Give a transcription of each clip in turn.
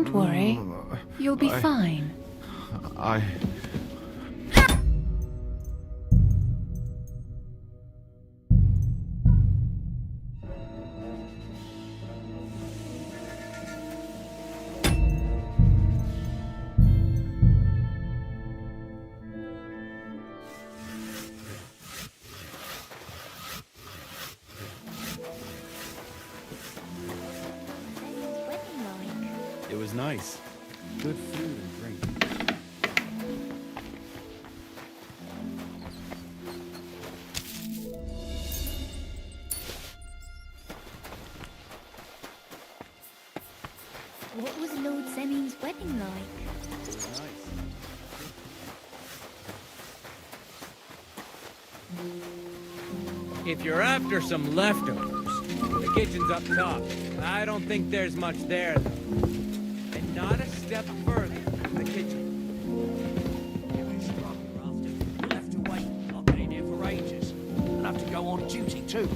Don't worry. You'll be fine. I... It was nice. Good food and drink. What was Lord Semin's wedding like? It was nice. If you're after some leftovers, the kitchen's up top. I don't think there's much there, though. And not a step further from the kitchen. We'll have to wait. I've been in here for ages. I'll have to go on duty too.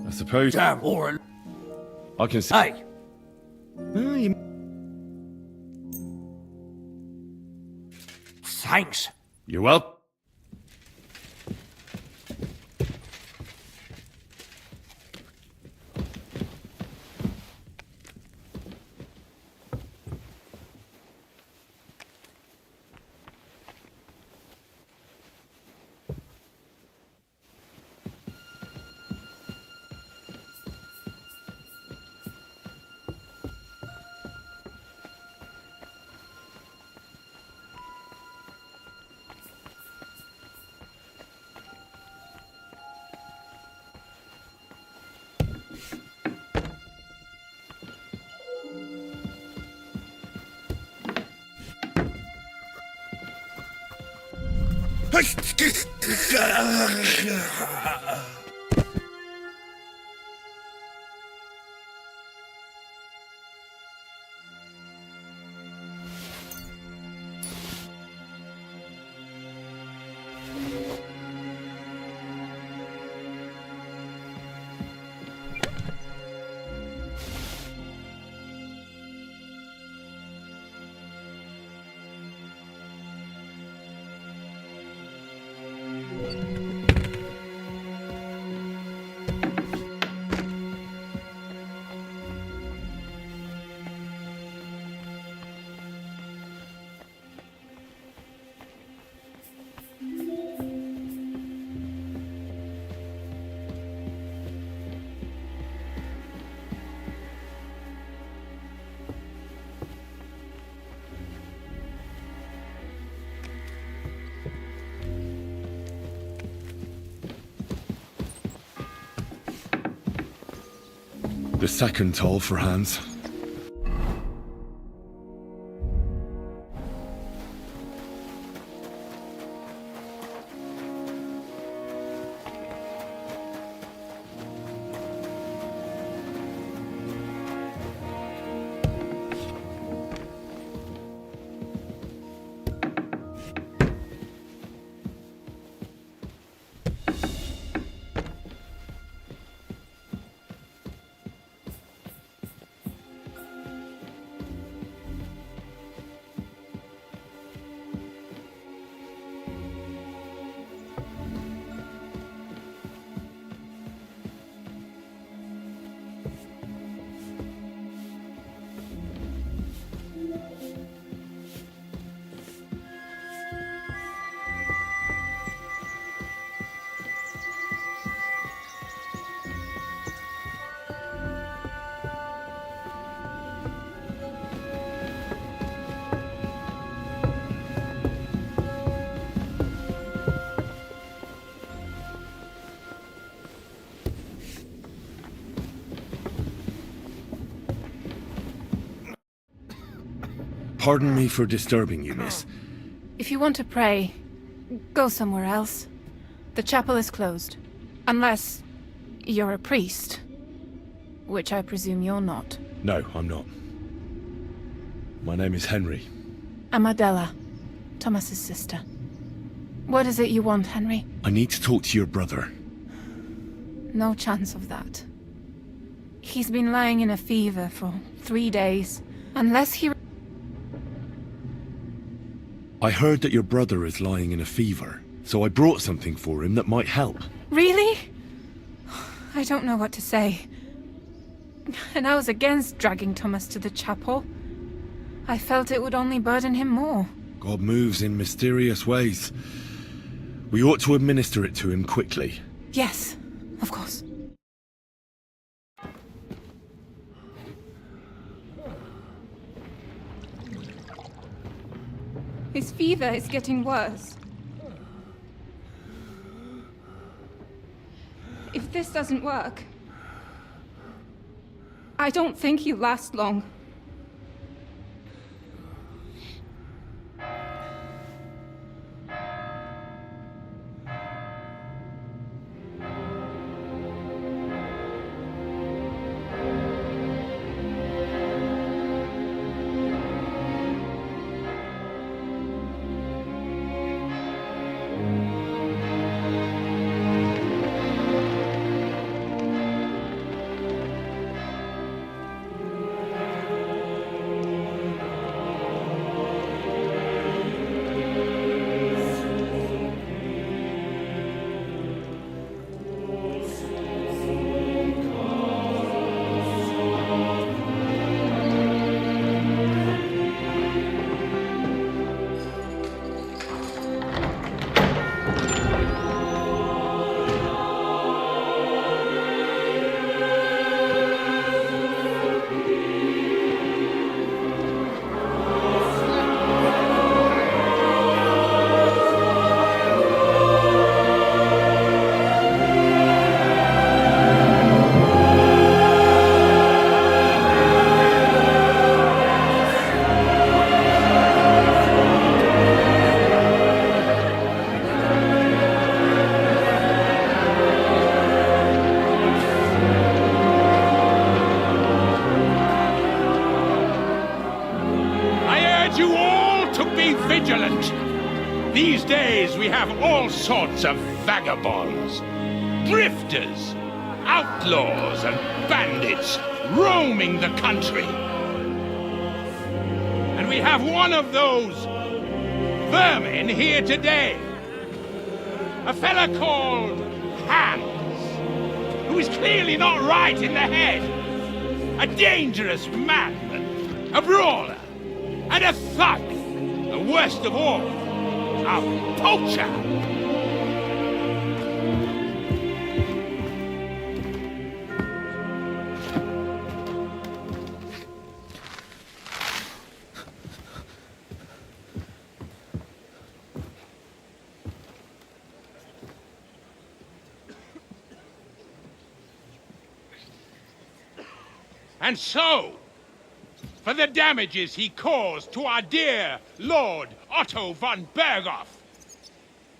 I suppose... Damn, or I can see... hey, Well, you... thanks. You're welcome. The second toll for Hans. Pardon me for disturbing you, miss. If you want to pray, go somewhere else. The chapel is closed. Unless you're a priest. Which I presume you're not. No, I'm not. My name is Henry. I'm Adela, Thomas's sister. What is it you want, Henry? I need to talk to your brother. No chance of that. He's been lying in a fever for 3 days. Unless he... I heard that your brother is lying in a fever, so I brought something for him that might help. Really? I don't know what to say. And I was against dragging Thomas to the chapel. I felt it would only burden him more. God moves in mysterious ways. We ought to administer it to him quickly. Yes, of course. His fever is getting worse. If this doesn't work, I don't think he'll last long. These days we have all sorts of vagabonds, drifters, outlaws and bandits roaming the country. And we have one of those vermin here today. A fella called Hans, who is clearly not right in the head. A dangerous man, a brawler, and a thug. The worst of all, a poacher. And so, for the damages he caused to our dear Lord Otto von Berghoff,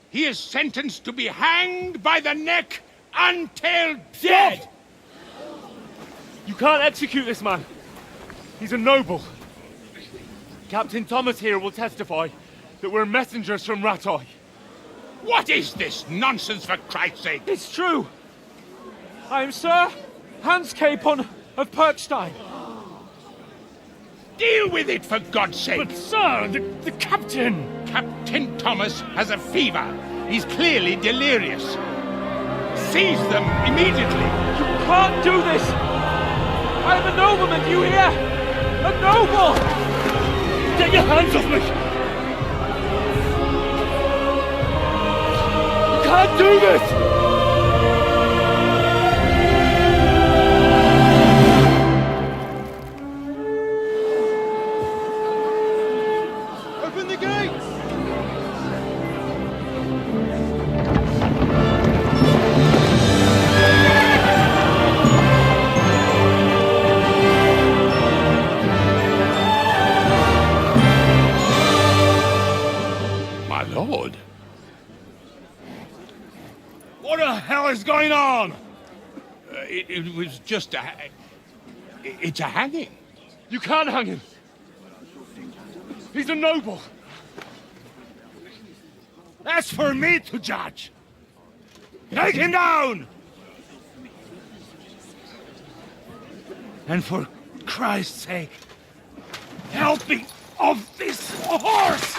he is sentenced to be hanged by the neck until dead! Stop! You can't execute this man. He's a noble. Captain Thomas here will testify that we're messengers from Ratoy. What is this nonsense, for Christ's sake? It's true. I am Sir Hans Capon of Perkstein. Deal with it, for God's sake! But sir, the captain! Captain Thomas has a fever. He's clearly delirious. Seize them immediately. You can't do this! I am a nobleman, do you hear? A noble! Get your hands off me! You can't do this! Lord. What the hell is going on? It was just a... It's a hanging. You can't hang him. He's a noble. That's for me to judge. Take him down! And for Christ's sake, help me off this horse!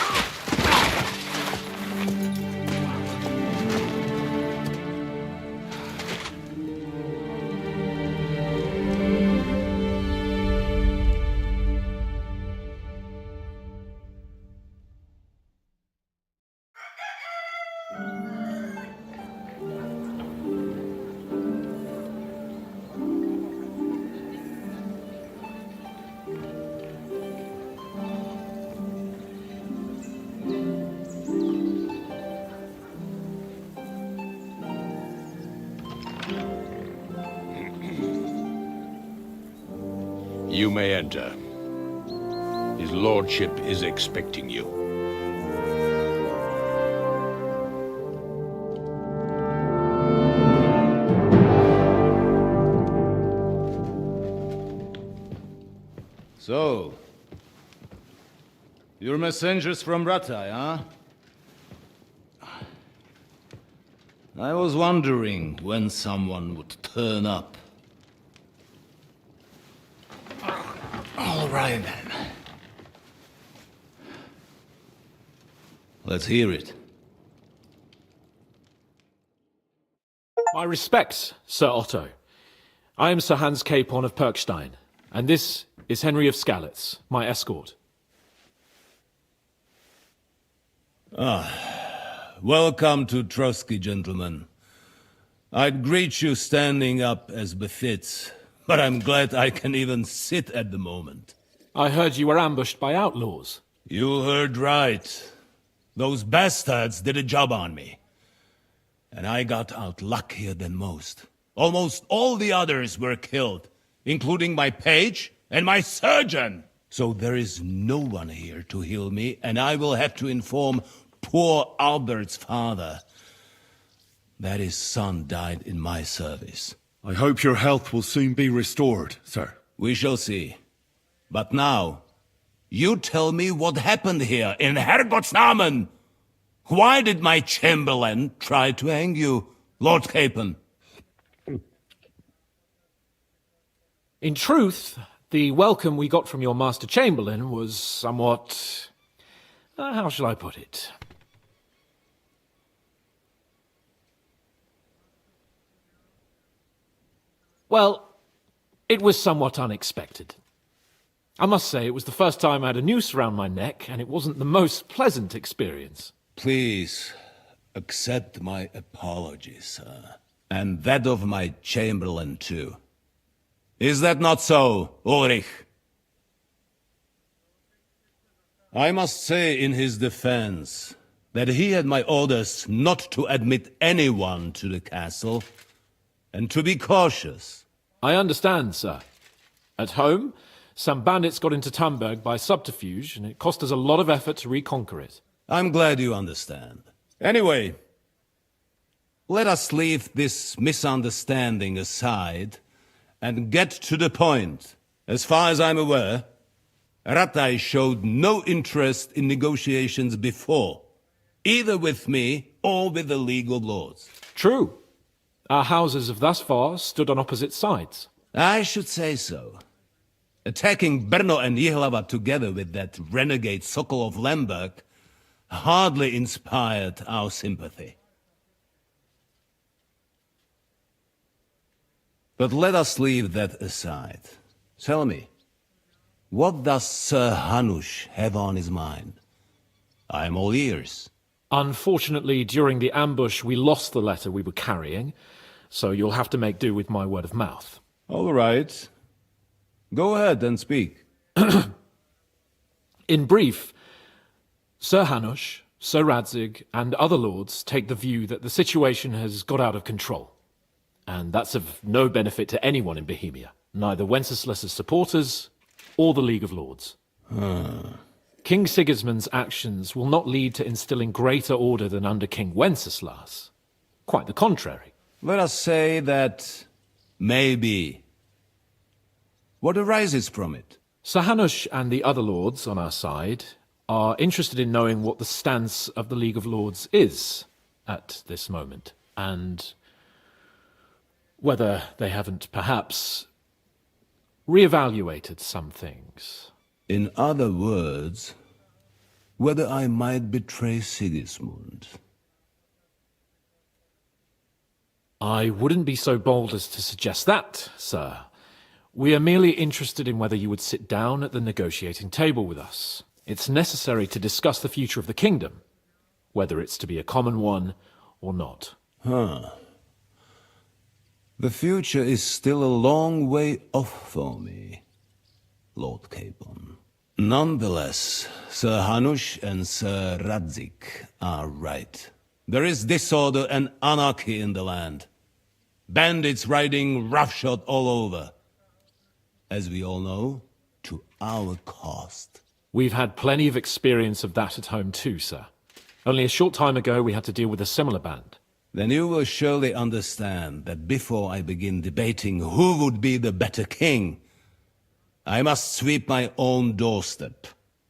You may enter. His lordship is expecting you. So, you're messengers from Rattay, huh? I was wondering when someone would turn up. All right, then. Let's hear it. My respects, Sir Otto. I am Sir Hans Capon of Perkstein, and this is Henry of Skalitz, my escort. Welcome to Trotsky, gentlemen. I'd greet you standing up as befits, but I'm glad I can even sit at the moment. I heard you were ambushed by outlaws. You heard right. Those bastards did a job on me. And I got out luckier than most. Almost all the others were killed, including my page and my surgeon. So there is no one here to heal me, and I will have to inform poor Albert's father that his son died in my service. I hope your health will soon be restored, sir. We shall see. But now, you tell me what happened here in Herrgottsnamen. Why did my chamberlain try to hang you, Lord Capon? In truth, the welcome we got from your Master Chamberlain was somewhat... how shall I put it? Well, it was somewhat unexpected. I must say, it was the first time I had a noose around my neck, and it wasn't the most pleasant experience. Please, accept my apologies, sir. And that of my chamberlain, too. Is that not so, Ulrich? I must say in his defense that he had my orders not to admit anyone to the castle, and to be cautious. I understand, sir. At home, some bandits got into Tamberg by subterfuge, and it cost us a lot of effort to reconquer it. I'm glad you understand. Anyway, let us leave this misunderstanding aside and get to the point. As far as I'm aware, Rattay showed no interest in negotiations before, either with me or with the League of Lords. True. Our houses have thus far stood on opposite sides. I should say so. Attacking Brno and Jihlava together with that renegade Sokol of Lemberg hardly inspired our sympathy. But let us leave that aside. Tell me, what does Sir Hanush have on his mind? I am all ears. Unfortunately, during the ambush, we lost the letter we were carrying, so you'll have to make do with my word of mouth. All right. Go ahead and speak. In brief, Sir Hanush, Sir Radzig, and other lords take the view that the situation has got out of control. And that's of no benefit to anyone in Bohemia, neither Wenceslas's supporters or the League of Lords. King Sigismund's actions will not lead to instilling greater order than under King Wenceslas. Quite the contrary. Let us say that maybe. What arises from it? Sir Hanush and the other lords on our side are interested in knowing what the stance of the League of Lords is at this moment, and whether they haven't perhaps reevaluated some things. In other words, whether I might betray Sigismund. I wouldn't be so bold as to suggest that, sir. We are merely interested in whether you would sit down at the negotiating table with us. It's necessary to discuss the future of the kingdom, whether it's to be a common one or not. The future is still a long way off for me, Lord Capon. Nonetheless, Sir Hanush and Sir Radzik are right. There is disorder and anarchy in the land. Bandits riding roughshod all over. As we all know, to our cost. We've had plenty of experience of that at home too, sir. Only a short time ago we had to deal with a similar band. Then you will surely understand that before I begin debating who would be the better king, I must sweep my own doorstep.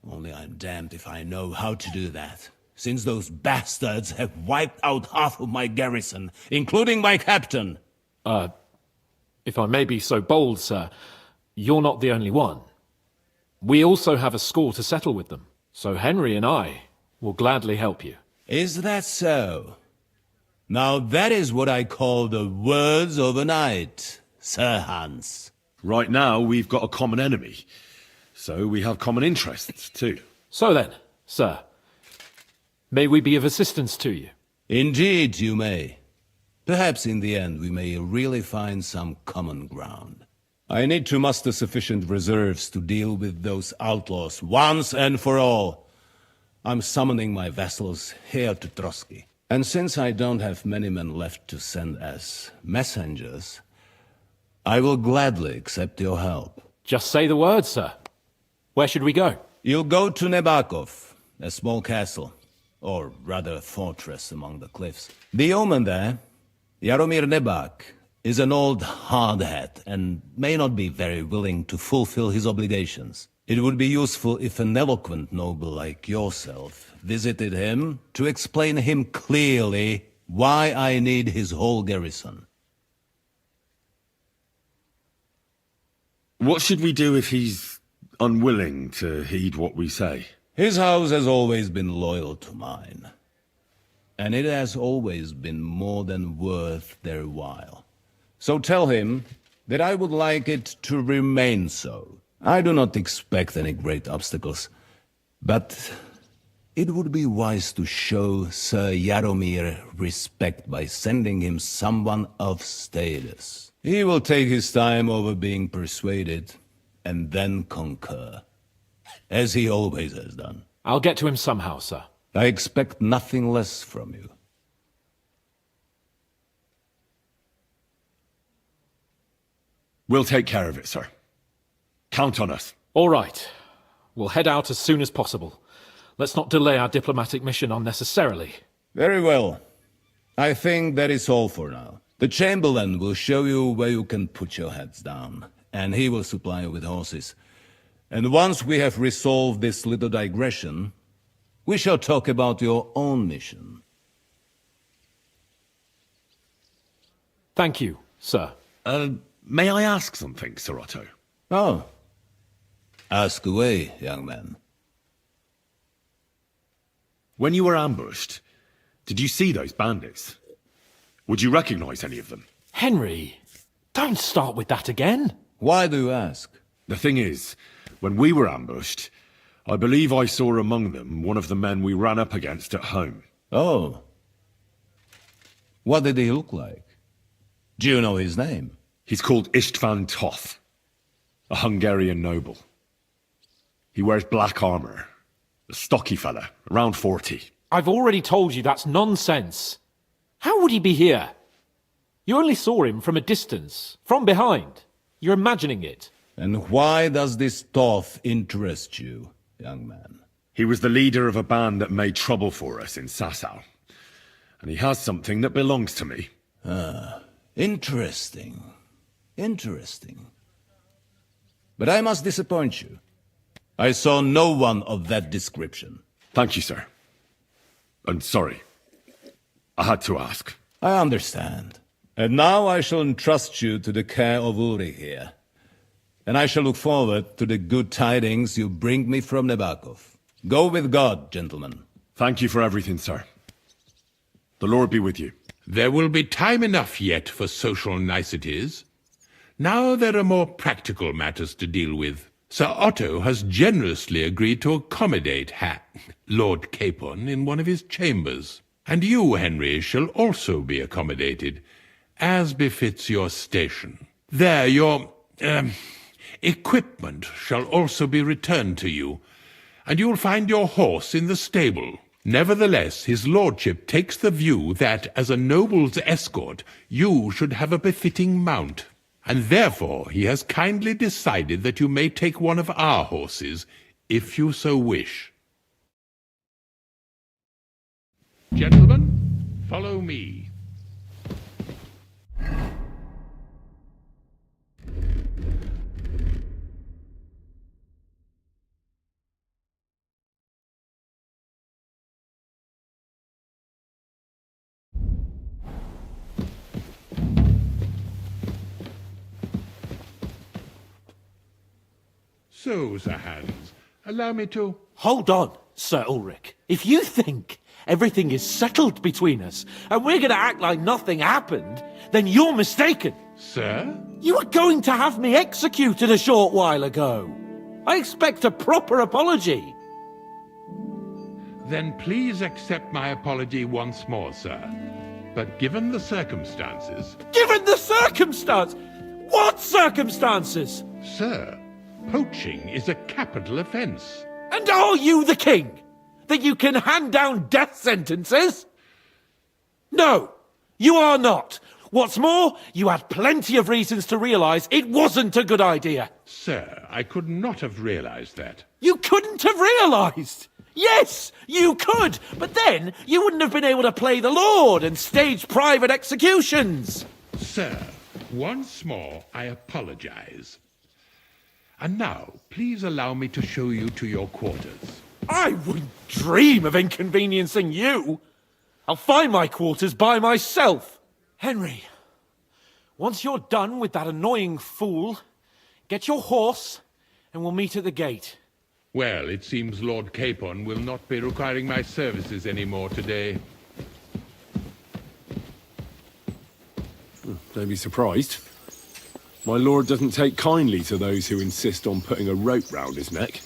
Only I'm damned if I know how to do that, since those bastards have wiped out half of my garrison, including my captain. If I may be so bold, sir, you're not the only one. We also have a score to settle with them, so Henry and I will gladly help you. Is that so? Now that is what I call the words of a knight, Sir Hans. Right now, we've got a common enemy. So we have common interests, too. So then, sir, may we be of assistance to you? Indeed you may. Perhaps in the end we may really find some common ground. I need to muster sufficient reserves to deal with those outlaws once and for all. I'm summoning my vassals here to Trotsky. And since I don't have many men left to send as messengers, I will gladly accept your help. Just say the word, sir. Where should we go? You'll go to Nebakov, a small castle, or rather fortress among the cliffs. The yeoman there, Jaromir Nebak, is an old hardhat and may not be very willing to fulfill his obligations. It would be useful if an eloquent noble like yourself visited him to explain him clearly why I need his whole garrison. What should we do if he's unwilling to heed what we say? His house has always been loyal to mine, and it has always been more than worth their while. So tell him that I would like it to remain so. I do not expect any great obstacles, but it would be wise to show Sir Jaromir respect by sending him someone of status. He will take his time over being persuaded, and then concur, as he always has done. I'll get to him somehow, sir. I expect nothing less from you. We'll take care of it, sir. Count on us. All right. We'll head out as soon as possible. Let's not delay our diplomatic mission unnecessarily. Very well. I think that is all for now. The Chamberlain will show you where you can put your heads down, and he will supply you with horses. And once we have resolved this little digression, we shall talk about your own mission. Thank you, sir. May I ask something, Sir Otto? Oh. Ask away, young man. When you were ambushed, did you see those bandits? Would you recognize any of them? Henry, don't start with that again. Why do you ask? The thing is, when we were ambushed, I believe I saw among them one of the men we ran up against at home. Oh. What did he look like? Do you know his name? He's called Istvan Toth, a Hungarian noble. He wears black armor, a stocky fella, around 40. I've already told you that's nonsense. How would he be here? You only saw him from a distance, from behind. You're imagining it. And why does this Toth interest you, young man? He was the leader of a band that made trouble for us in Sasau. And he has something that belongs to me. Interesting. Interesting. But I must disappoint you. I saw no one of that description. Thank you, sir. And sorry. I had to ask. I understand. And now I shall entrust you to the care of Uri here. and I shall look forward to the good tidings you bring me from Nebakov. Go with God, gentlemen. Thank you for everything, sir. The Lord be with you. There will be time enough yet for social niceties. Now there are more practical matters to deal with. Sir Otto has generously agreed to accommodate Lord Capon in one of his chambers. And you, Henry, shall also be accommodated, as befits your station. There, your equipment shall also be returned to you, and you'll find your horse in the stable. Nevertheless, his lordship takes the view that, as a noble's escort, you should have a befitting mount, and therefore he has kindly decided that you may take one of our horses, if you so wish. Gentlemen, follow me. So, Sir Hans, allow me to... Hold on, Sir Ulrich. If you think everything is settled between us, and we're going to act like nothing happened, then you're mistaken. Sir? You were going to have me executed a short while ago. I expect a proper apology. Then please accept my apology once more, sir. But given the circumstances... Given the circumstance? What circumstances? Sir, poaching is a capital offence. And are you the king? That you can hand down death sentences? No, you are not. What's more, you had plenty of reasons to realise it wasn't a good idea. Sir, I could not have realised that. You couldn't have realised? Yes, you could, but then you wouldn't have been able to play the Lord and stage private executions. Sir, once more I apologise. And now, please allow me to show you to your quarters. I wouldn't dream of inconveniencing you. I'll find my quarters by myself. Henry, once you're done with that annoying fool, get your horse and we'll meet at the gate. Well, it seems Lord Capon will not be requiring my services anymore today. Don't be surprised. My lord doesn't take kindly to those who insist on putting a rope round his neck.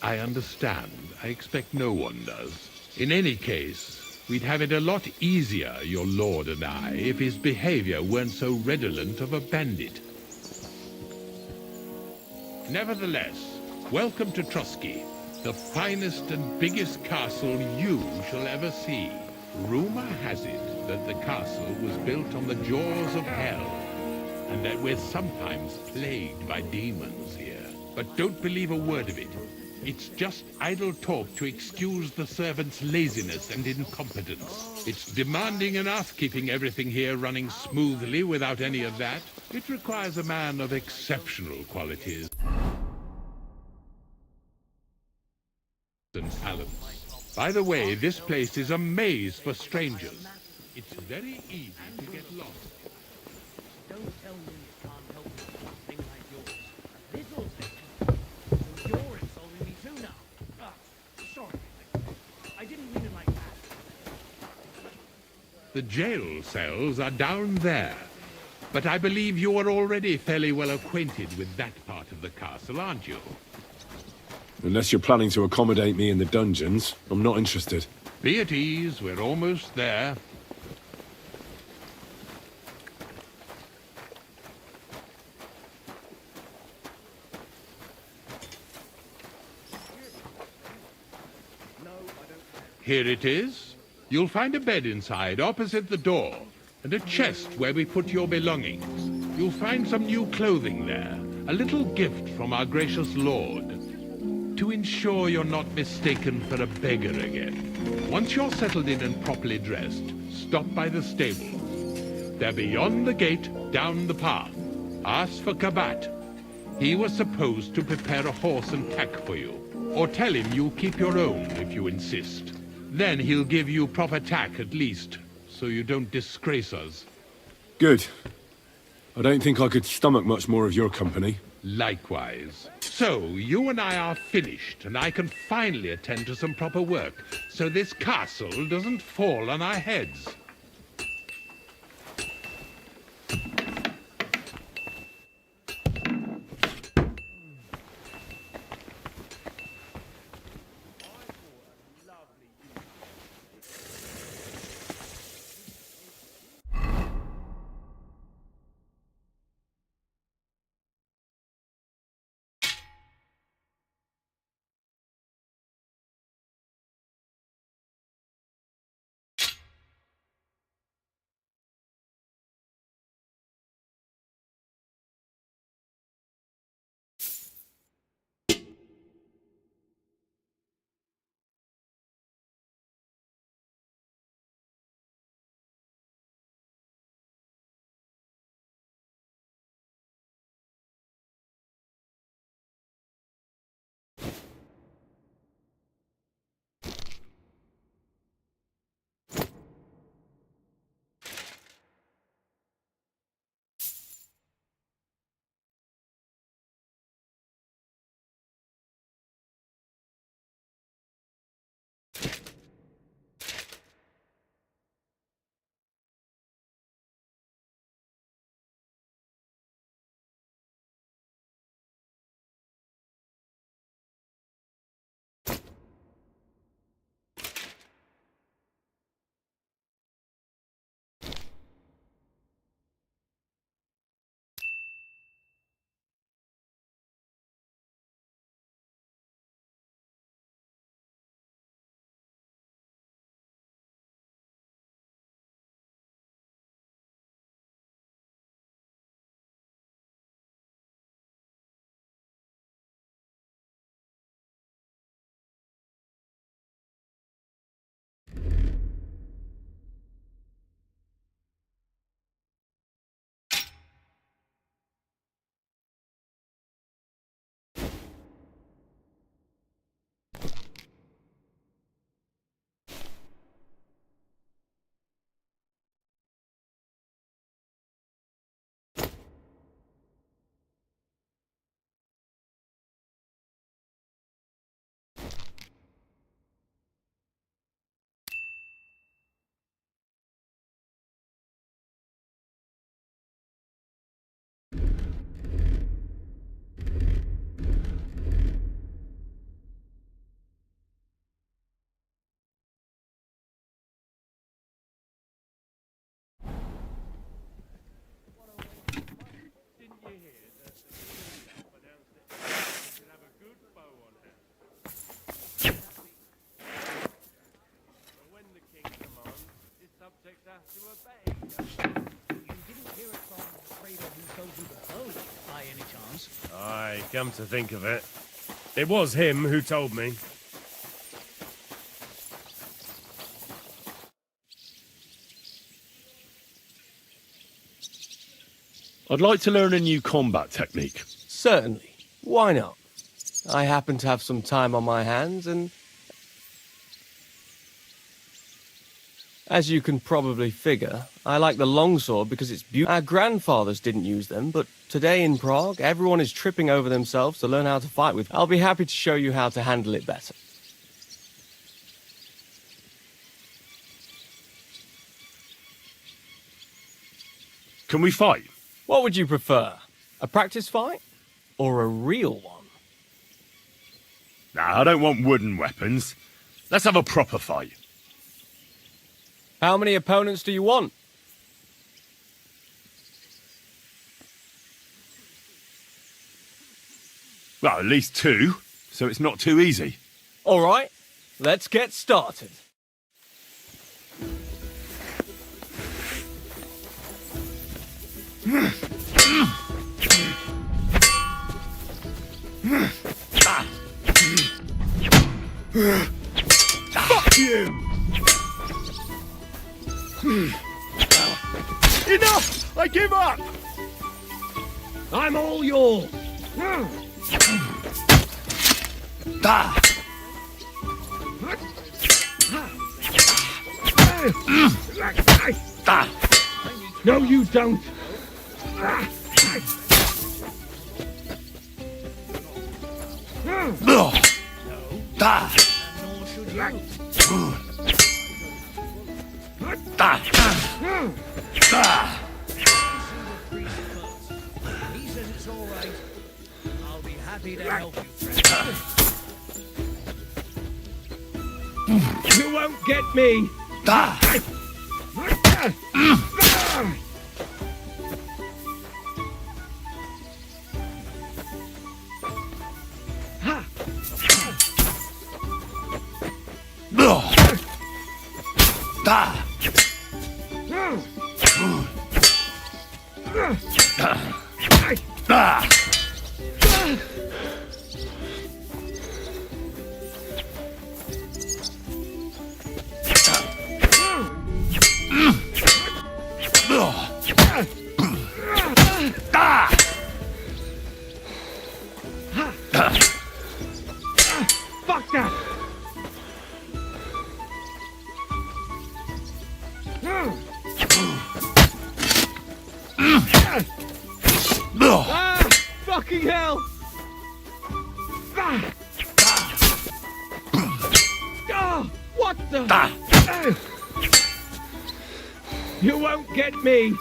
I understand. I expect no one does. In any case, we'd have it a lot easier, your lord and I, if his behavior weren't so redolent of a bandit. Nevertheless, welcome to Trotsky, the finest and biggest castle you shall ever see. Rumor has it that the castle was built on the jaws of hell, and that we're sometimes plagued by demons here. But don't believe a word of it. It's just idle talk to excuse the servants' laziness and incompetence. It's demanding enough keeping everything here running smoothly without any of that. It requires a man of exceptional qualities and talents. By the way, this place is a maze for strangers. It's very easy to get lost. Don't tell me you can't help me with something like yours. This'll take. So you're insulting me too now. Ah, sorry. I didn't mean it like that. The jail cells are down there. But I believe you are already fairly well acquainted with that part of the castle, aren't you? Unless you're planning to accommodate me in the dungeons, I'm not interested. Be at ease, we're almost there. Here it is. You'll find a bed inside, opposite the door, and a chest where we put your belongings. You'll find some new clothing there, a little gift from our gracious lord, to ensure you're not mistaken for a beggar again. Once you're settled in and properly dressed, stop by the stables. They're beyond the gate, down the path. Ask for Kabat. He was supposed to prepare a horse and pack for you. Or tell him you'll keep your own if you insist. Then he'll give you proper tack at least, so you don't disgrace us. Good. I don't think I could stomach much more of your company. Likewise. So, you and I are finished, and I can finally attend to some proper work, so this castle doesn't fall on our heads. Aye, come to think of it. It was him who told me. I'd like to learn a new combat technique. Certainly. Why not? I happen to have some time on my hands, and as you can probably figure, I like the longsword because it's beautiful. Our grandfathers didn't use them, but today in Prague, everyone is tripping over themselves to learn how to fight with. I'll be happy to show you how to handle it better. Can we fight? What would you prefer? A practice fight? Or a real one? Nah, I don't want wooden weapons. Let's have a proper fight. How many opponents do you want? Well, at least 2, so it's not too easy. All right, let's get started. Fuck you! Enough! I give up! I'm all yours! No, you don't. No. Nor should you. He says it's all right. I'll be happy to help you, friend. You won't get me. Fuck that! Ah! Fucking hell! Oh, what the? You won't get me!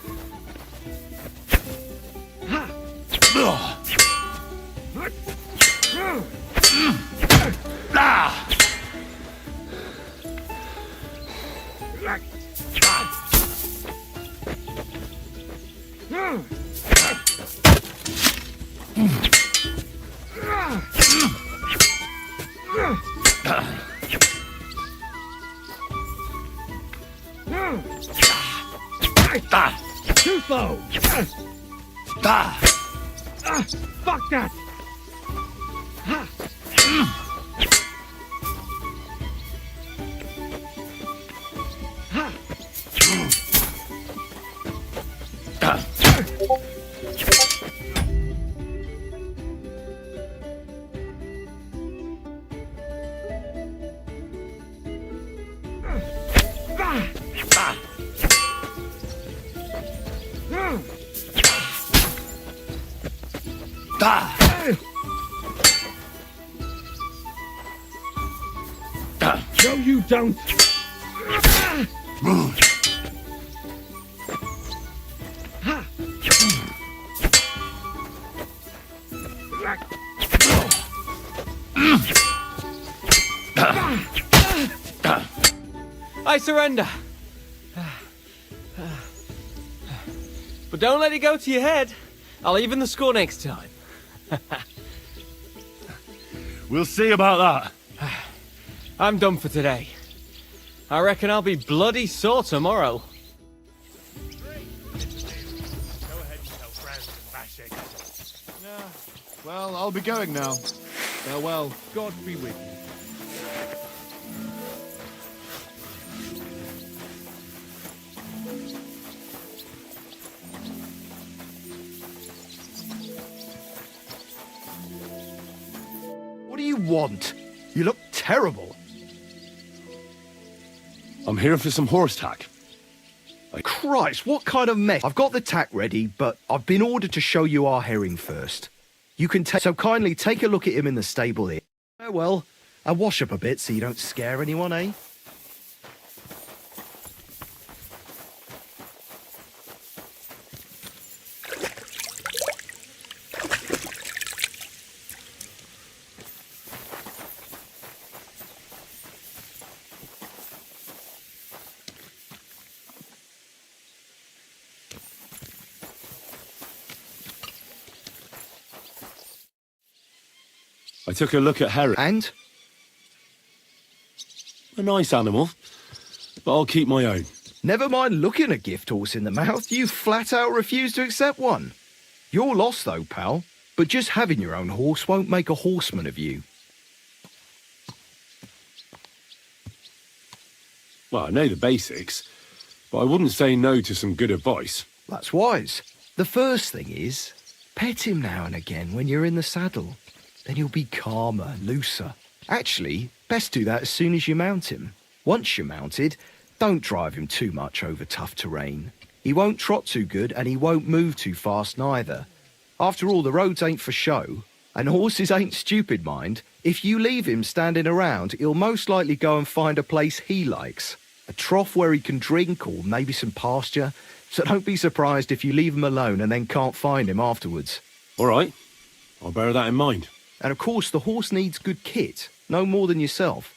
Too slow! Fuck that! No, you don't! I surrender. But don't let it go to your head. I'll even the score next time. We'll see about that. I'm done for today. I reckon I'll be bloody sore tomorrow. Go ahead and tell Franz and Vashek. Well, I'll be going now. Farewell. God be with you. What do you want? You look terrible. I'm here for some horse tack. Christ, what kind of mess? I've got the tack ready, but I've been ordered to show you our herring first. You can so kindly take a look at him in the stable here. Oh well, I'll wash up a bit so you don't scare anyone, eh? I took a look at Herring. And? A nice animal, but I'll keep my own. Never mind looking a gift horse in the mouth, you flat out refuse to accept one. You're lost though, pal. But just having your own horse won't make a horseman of you. Well, I know the basics, but I wouldn't say no to some good advice. That's wise. The first thing is, pet him now and again when you're in the saddle. Then he'll be calmer, looser. Actually, best do that as soon as you mount him. Once you're mounted, don't drive him too much over tough terrain. He won't trot too good and he won't move too fast neither. After all, the roads ain't for show, and horses ain't stupid, mind. If you leave him standing around, he'll most likely go and find a place he likes. A trough where he can drink or maybe some pasture. So don't be surprised if you leave him alone and then can't find him afterwards. All right. I'll bear that in mind. And of course, the horse needs good kit, no more than yourself.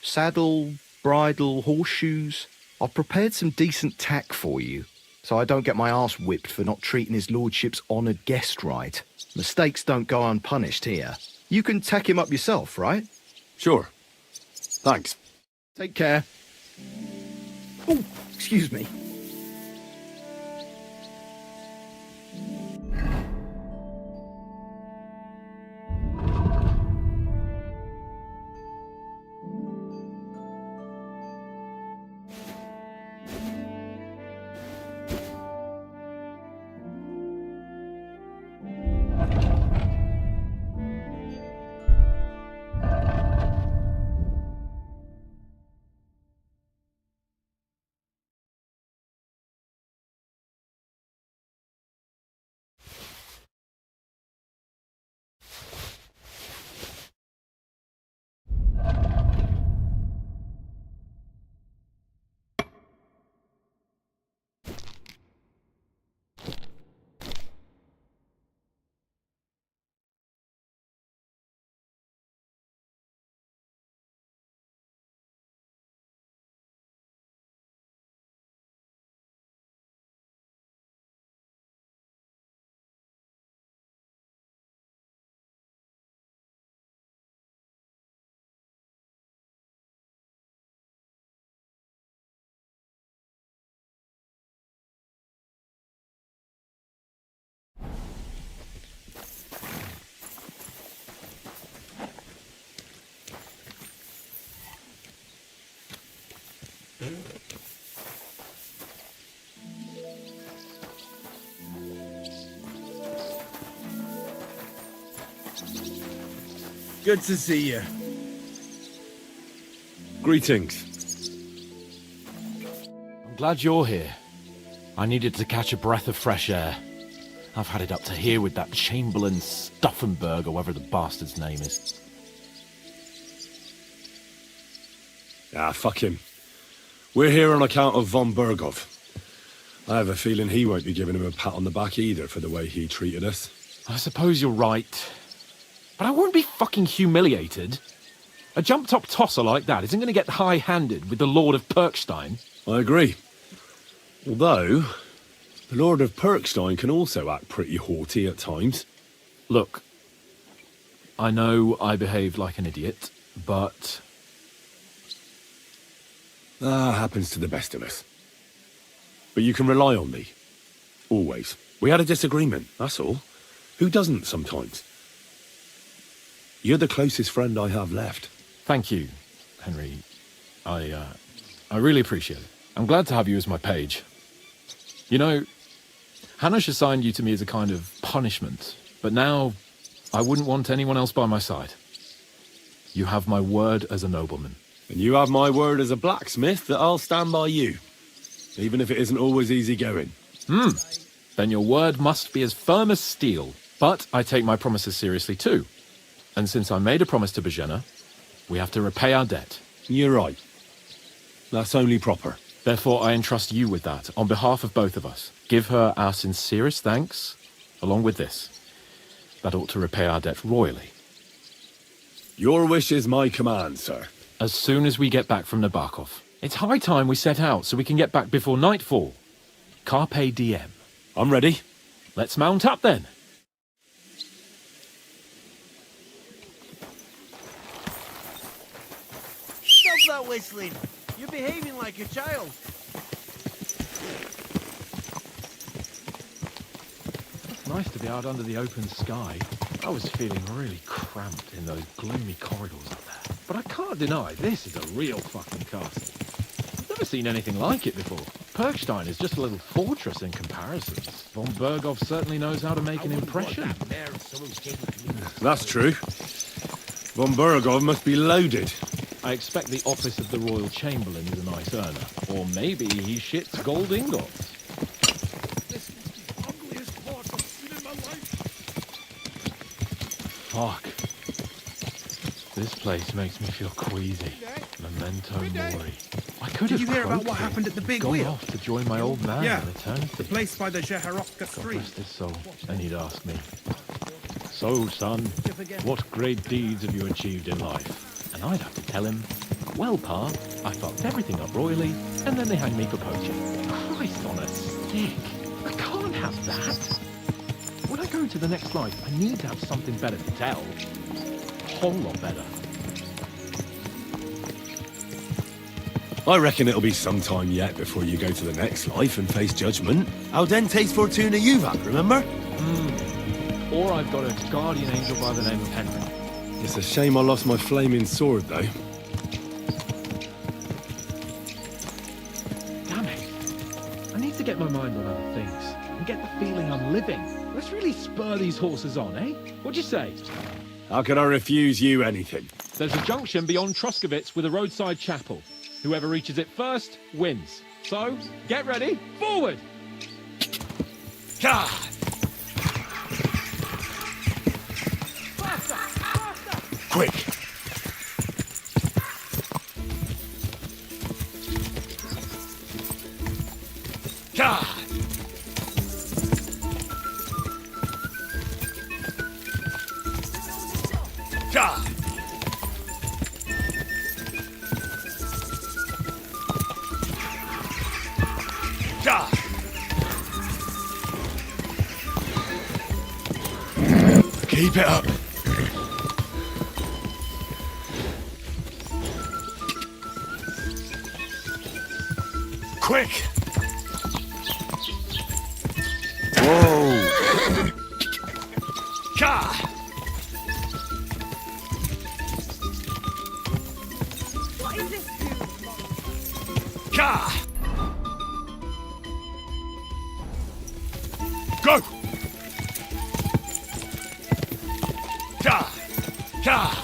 Saddle, bridle, horseshoes. I've prepared some decent tack for you, so I don't get my arse whipped for not treating his lordship's honoured guest right. Mistakes don't go unpunished here. You can tack him up yourself, right? Sure. Thanks. Take care. Oh, excuse me. Good to see you. Greetings. I'm glad you're here. I needed to catch a breath of fresh air. I've had it up to here with that Chamberlain Stuffenberg, or whatever the bastard's name is. Ah, fuck him. We're here on account of von Bergov. I have a feeling he won't be giving him a pat on the back either for the way he treated us. I suppose you're right. But I won't be fucking humiliated. A jump-top tosser like that isn't going to get high-handed with the Lord of Perkstein. I agree. Although, the Lord of Perkstein can also act pretty haughty at times. Look, I know I behaved like an idiot, but... happens to the best of us. But you can rely on me. Always. We had a disagreement, that's all. Who doesn't sometimes? You're the closest friend I have left. Thank you, Henry. I really appreciate it. I'm glad to have you as my page. You know, Hanush assigned you to me as a kind of punishment, but now I wouldn't want anyone else by my side. You have my word as a nobleman. And you have my word as a blacksmith that I'll stand by you. Even if it isn't always easy going. Then your word must be as firm as steel. But I take my promises seriously too. And since I made a promise to Bojena, we have to repay our debt. You're right. That's only proper. Therefore, I entrust you with that, on behalf of both of us. Give her our sincerest thanks, along with this. That ought to repay our debt royally. Your wish is my command, sir. As soon as we get back from Nabokov. It's high time we set out so we can get back before nightfall. Carpe diem. I'm ready. Let's mount up then. Stop that whistling! You're behaving like a child. It's nice to be out under the open sky. I was feeling really cramped in those gloomy corridors up there. But I can't deny, this is a real fucking castle. I've never seen anything like it before. Perkstein is just a little fortress in comparison. Von Bergov certainly knows how to make an impression. That's true. Von Bergov must be loaded. I expect the office of the Royal Chamberlain is a nice earner. Or maybe he shits gold ingots. This is the ugliest part I've seen in my life. Fuck. This place makes me feel queasy. Memento mori. I could Did have you hear about what croaked happened it at the and big gone wheel? off to join my old man Yeah, in eternity. the place by the Jeherovka God Street. rest his soul. Then he'd ask me, "So, son, what great deeds have you achieved in life?" And I'd have to tell him, "Well, Pa, I fucked everything up royally, and then they hanged me for poaching." Christ on a stick. I can't have that. When I go to the next life, I need to have something better to tell. A whole lot better. I reckon it'll be some time yet before you go to the next life and face judgment. Audente's Fortuna you've had, remember? Or I've got a guardian angel by the name of Henry. It's a shame I lost my flaming sword, though. Damn it. I need to get my mind on other things and get the feeling I'm living. Let's really spur these horses on, eh? What'd you say? How can I refuse you anything? There's a junction beyond Troskovitz with a roadside chapel. Whoever reaches it first wins. So, get ready, forward! God! Quick! God! God! God! Keep it up. Quick! Whoa! God! What is this? God! Go! God! God!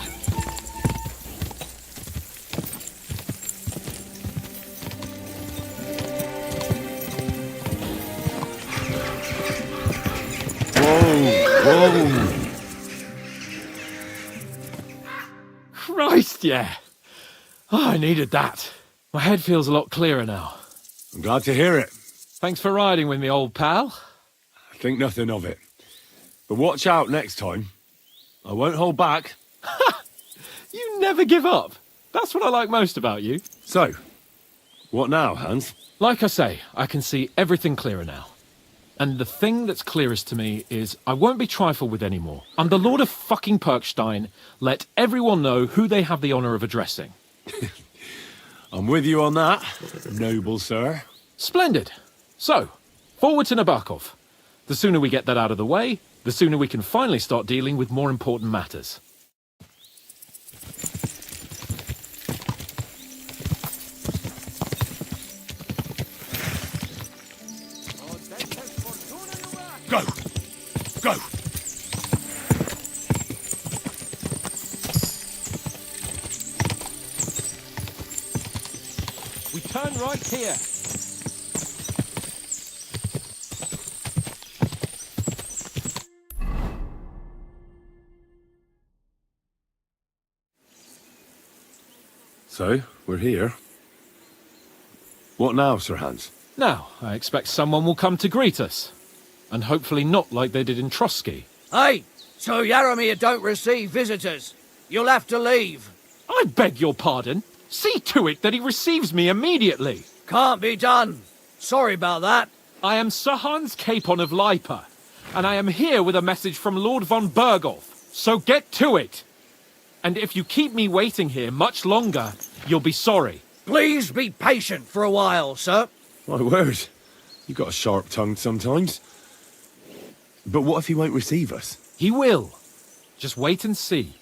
Whoa! Christ, yeah! Oh, I needed that. My head feels a lot clearer now. I'm glad to hear it. Thanks for riding with me, old pal. Think nothing of it. But watch out next time. I won't hold back. You never give up. That's what I like most about you. So, what now, Hans? Like I say, I can see everything clearer now. And the thing that's clearest to me is I won't be trifled with anymore. I'm the Lord of fucking Perkstein. Let everyone know who they have the honor of addressing. I'm with you on that, noble sir. Splendid. So, forward to Nabokov. The sooner we get that out of the way, the sooner we can finally start dealing with more important matters. Go! Go! We turn right here. So, we're here. What now, Sir Hans? Now, I expect someone will come to greet us. And hopefully not like they did in Trotsky. Hey, so Yaromir don't receive visitors. You'll have to leave. I beg your pardon. See to it that he receives me immediately. Can't be done. Sorry about that. I am Sir Hans Capon of Lipa, and I am here with a message from Lord von Bergolf. So get to it. And if you keep me waiting here much longer, you'll be sorry. Please be patient for a while, sir. My word. You've got a sharp tongue sometimes. But what if he won't receive us? He will. Just wait and see.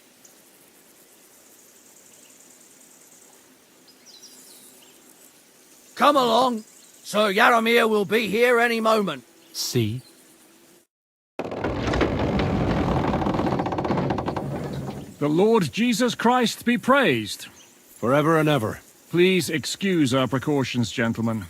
Come along. Sir Yaromir will be here any moment. See? The Lord Jesus Christ be praised. Forever and ever. Please excuse our precautions, gentlemen.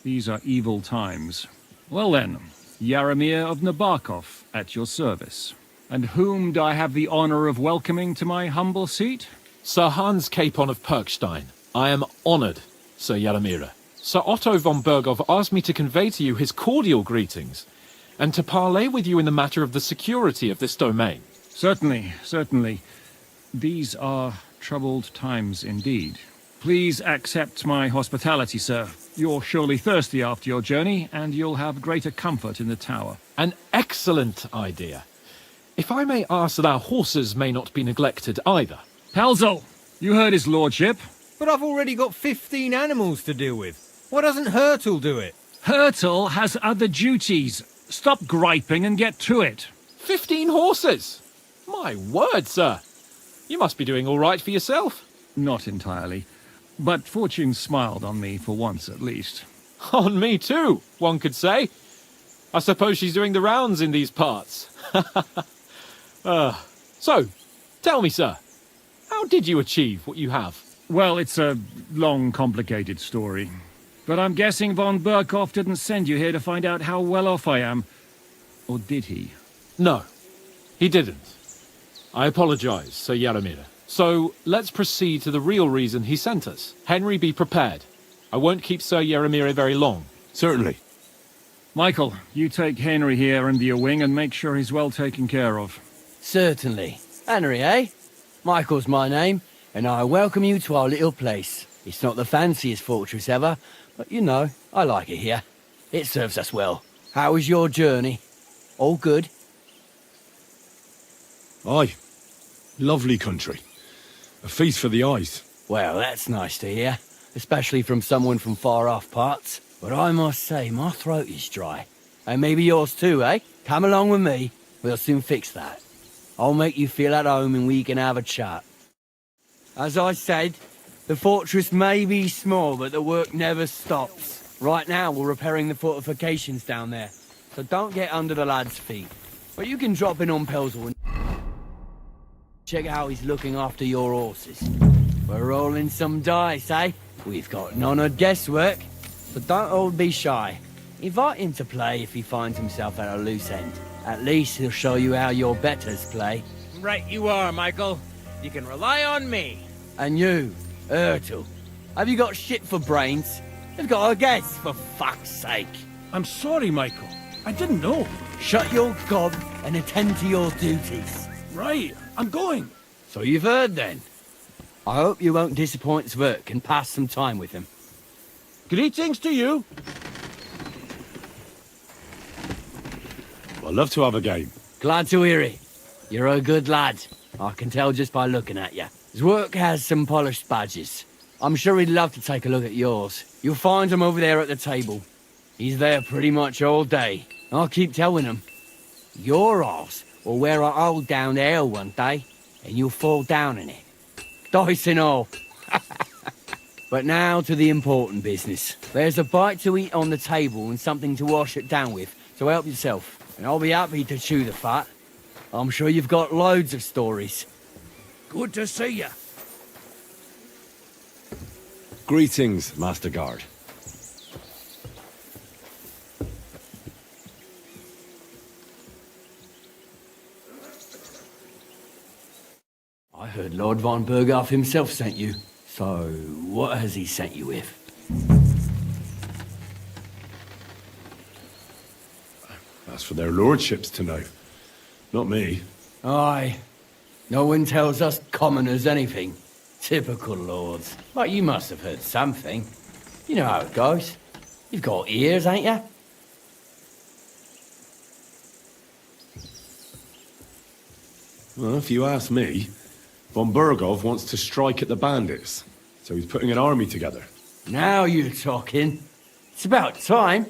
These are evil times. Well then, Yaromir of Nabokov, at your service. And whom do I have the honor of welcoming to my humble seat? Sir Hans Capon of Perkstein. I am honoured, Sir Jaromir. Sir Otto von Berghoff asked me to convey to you his cordial greetings, and to parley with you in the matter of the security of this domain. Certainly, certainly. These are troubled times indeed. Please accept my hospitality, sir. You're surely thirsty after your journey, and you'll have greater comfort in the tower. An excellent idea. If I may ask that our horses may not be neglected either. Pelzel, you heard his lordship. But I've already got 15 animals to deal with. Why doesn't Hurtle do it? Hurtle has other duties. Stop griping and get to it. 15 horses? My word, sir. You must be doing all right for yourself. Not entirely. But fortune smiled on me for once at least. On me too, one could say. I suppose she's doing the rounds in these parts. So, tell me, sir, how did you achieve what you have? Well, it's a long, complicated story. But I'm guessing von Berghoff didn't send you here to find out how well off I am. Or did he? No, he didn't. I apologize, Sir Jaromir. So, let's proceed to the real reason he sent us. Henry, be prepared. I won't keep Sir Jaromir very long. Certainly. Michael, you take Henry here under your wing and make sure he's well taken care of. Certainly. Henry, eh? Michael's my name, and I welcome you to our little place. It's not the fanciest fortress ever, but you know, I like it here. It serves us well. How was your journey? All good? Aye. Lovely country. A feast for the eyes. Well, that's nice to hear, especially from someone from far-off parts. But I must say, my throat is dry. And maybe yours too, eh? Come along with me. We'll soon fix that. I'll make you feel at home and we can have a chat. As I said, the fortress may be small, but the work never stops. Right now, we're repairing the fortifications down there, so don't get under the lad's feet. But you can drop in on Pelzel and check how he's looking after your horses. We're rolling some dice, eh? We've got none of guesswork, so don't all be shy. Invite him to play if he finds himself at a loose end. At least he'll show you how your betters play. Right you are, Michael. You can rely on me. And you, Ertl, have you got shit for brains? You've got a guess, for fuck's sake. I'm sorry, Michael. I didn't know. Shut your gob and attend to your duties. Right, I'm going. So you've heard then. I hope you won't disappoint Svert and pass some time with him. Greetings to you. I'd love to have a game. Glad to hear it. You're a good lad. I can tell just by looking at you. His work has some polished badges. I'm sure he'd love to take a look at yours. You'll find him over there at the table. He's there pretty much all day. I'll keep telling him. Your arse will wear a hole down there one day, and you'll fall down in it. Dice and all. But now to the important business. There's a bite to eat on the table and something to wash it down with, so help yourself. And I'll be happy to chew the fat. I'm sure you've got loads of stories. Good to see you. Greetings, Master Guard. I heard Lord von Berghoff himself sent you. So, what has he sent you with? That's for their lordships to know. Not me. Aye. No one tells us commoners anything. Typical lords. But you must have heard something. You know how it goes. You've got ears, ain't you? Well, if you ask me, von Berghoff wants to strike at the bandits, so he's putting an army together. Now you're talking. It's about time.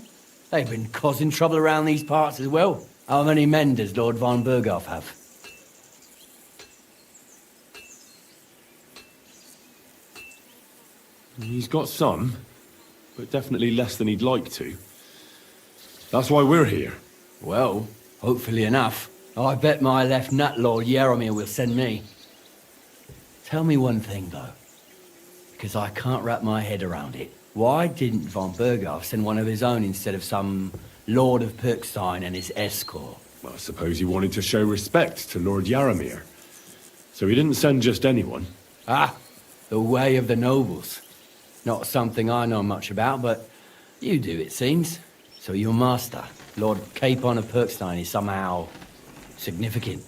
They've been causing trouble around these parts as well. How many men does Lord von Berghoff have? He's got some, but definitely less than he'd like to. That's why we're here. Well, hopefully enough. I bet my left nut Lord Jaromir will send me. Tell me one thing, though, because I can't wrap my head around it. Why didn't von Berghoff send one of his own instead of some Lord of Perkstein and his escort? Well, I suppose he wanted to show respect to Lord Jaromir. So he didn't send just anyone. Ah, the way of the nobles. Not something I know much about, but you do, it seems. So your master, Lord Capon of Perkstein, is somehow significant.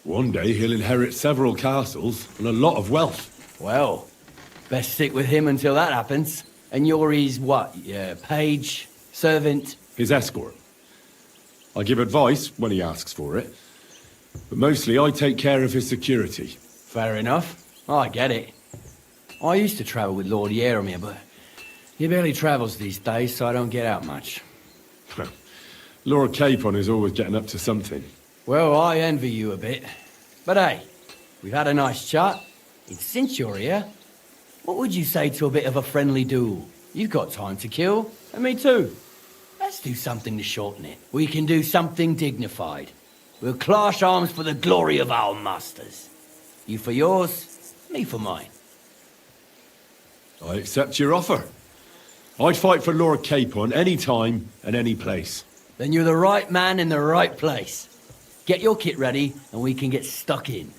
One day he'll inherit several castles and a lot of wealth. Well, best stick with him until that happens. And you're his what? Page? Servant? His escort. I give advice when he asks for it, but mostly I take care of his security. Fair enough. I get it. I used to travel with Lord Yeremir, but he barely travels these days, so I don't get out much. Lord Capon is always getting up to something. Well, I envy you a bit. But hey, we've had a nice chat. And since you're here, what would you say to a bit of a friendly duel? You've got time to kill, and me too. Let's do something to shorten it. We can do something dignified. We'll clash arms for the glory of our masters. You for yours, me for mine. I accept your offer. I'd fight for Lord Capon any time and any place. Then you're the right man in the right place. Get your kit ready, and we can get stuck in.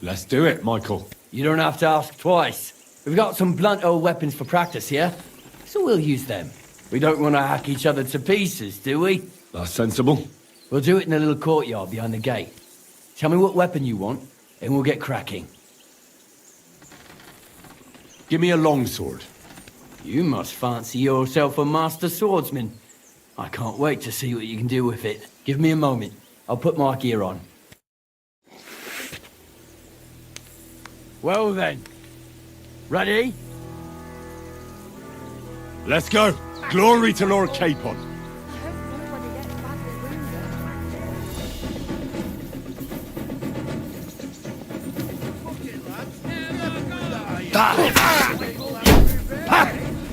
Let's do it, Michael. You don't have to ask twice. We've got some blunt old weapons for practice here, so we'll use them. We don't want to hack each other to pieces, do we? That's sensible. We'll do it in a little courtyard behind the gate. Tell me what weapon you want, and we'll get cracking. Give me a longsword. You must fancy yourself a master swordsman. I can't wait to see what you can do with it. Give me a moment. I'll put my gear on. Well then. Ready? Let's go. Glory to Lord Capon.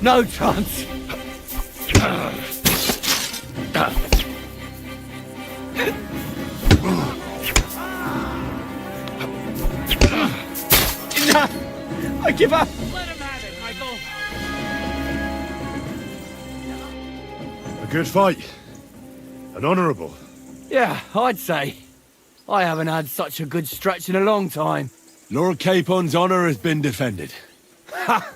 No chance. I give up. Let him have it, Michael. A good fight. An honourable. Yeah, I'd say. I haven't had such a good stretch in a long time. Lord Capon's honour has been defended. Ha!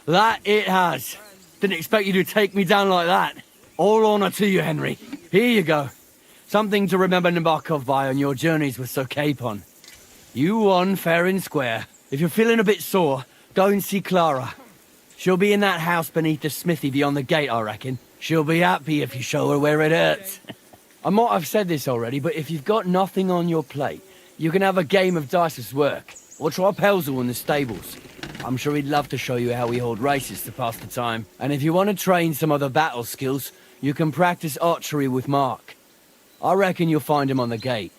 That it has. Didn't expect you to take me down like that. All honour to you, Henry. Here you go. Something to remember Nabokov by on your journeys with Sir Capon. You won fair and square. If you're feeling a bit sore, go and see Clara. She'll be in that house beneath the smithy beyond the gate, I reckon. She'll be happy if you show her where it hurts. I might have said this already, but if you've got nothing on your plate, you can have a game of dice's work. Or try Pelzel in the stables. I'm sure he'd love to show you how we hold races to pass the time. And if you want to train some other battle skills, you can practice archery with Mark. I reckon you'll find him on the gate.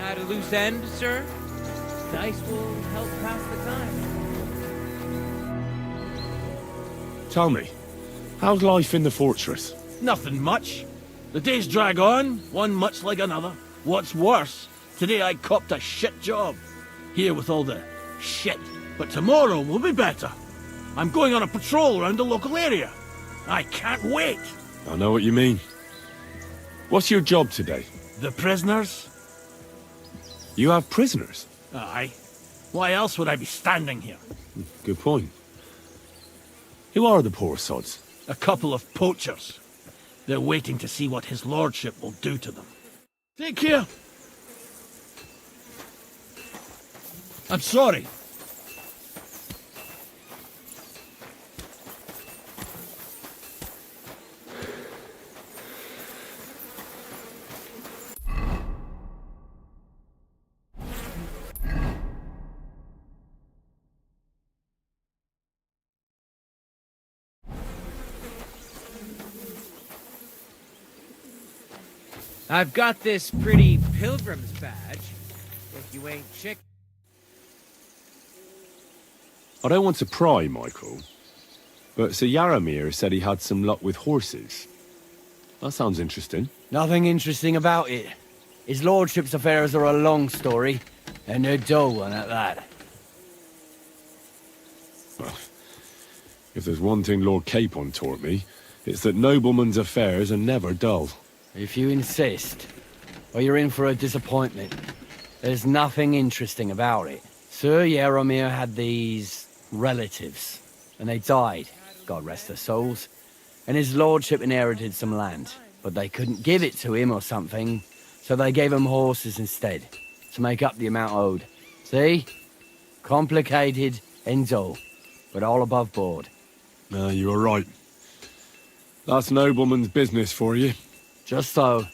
At a loose end, sir? Dice will help pass the time. Tell me, how's life in the fortress? Nothing much. The days drag on, one much like another. What's worse, today I copped a shit job. Here with all the shit. But tomorrow will be better. I'm going on a patrol around the local area. I can't wait. I know what you mean. What's your job today? The prisoners? You have prisoners? Aye. Why else would I be standing here? Good point. Who are the poor sods? A couple of poachers. They're waiting to see what his lordship will do to them. Take care. I'm sorry. I've got this pretty pilgrim's badge. If you ain't chick. I don't want to pry, Michael, but Sir Yaramir said he had some luck with horses. That sounds interesting. Nothing interesting about it. His lordship's affairs are a long story, and a dull one at that. Well, if there's one thing Lord Capon taught me, it's that noblemen's affairs are never dull. If you insist, or you're in for a disappointment. There's nothing interesting about it. Sir Yaramir had these relatives, and they died, God rest their souls, and his lordship inherited some land, but they couldn't give it to him or something, so they gave him horses instead, to make up the amount owed. See? Complicated and dull, but all above board. You were right. That's nobleman's business for you. Just so.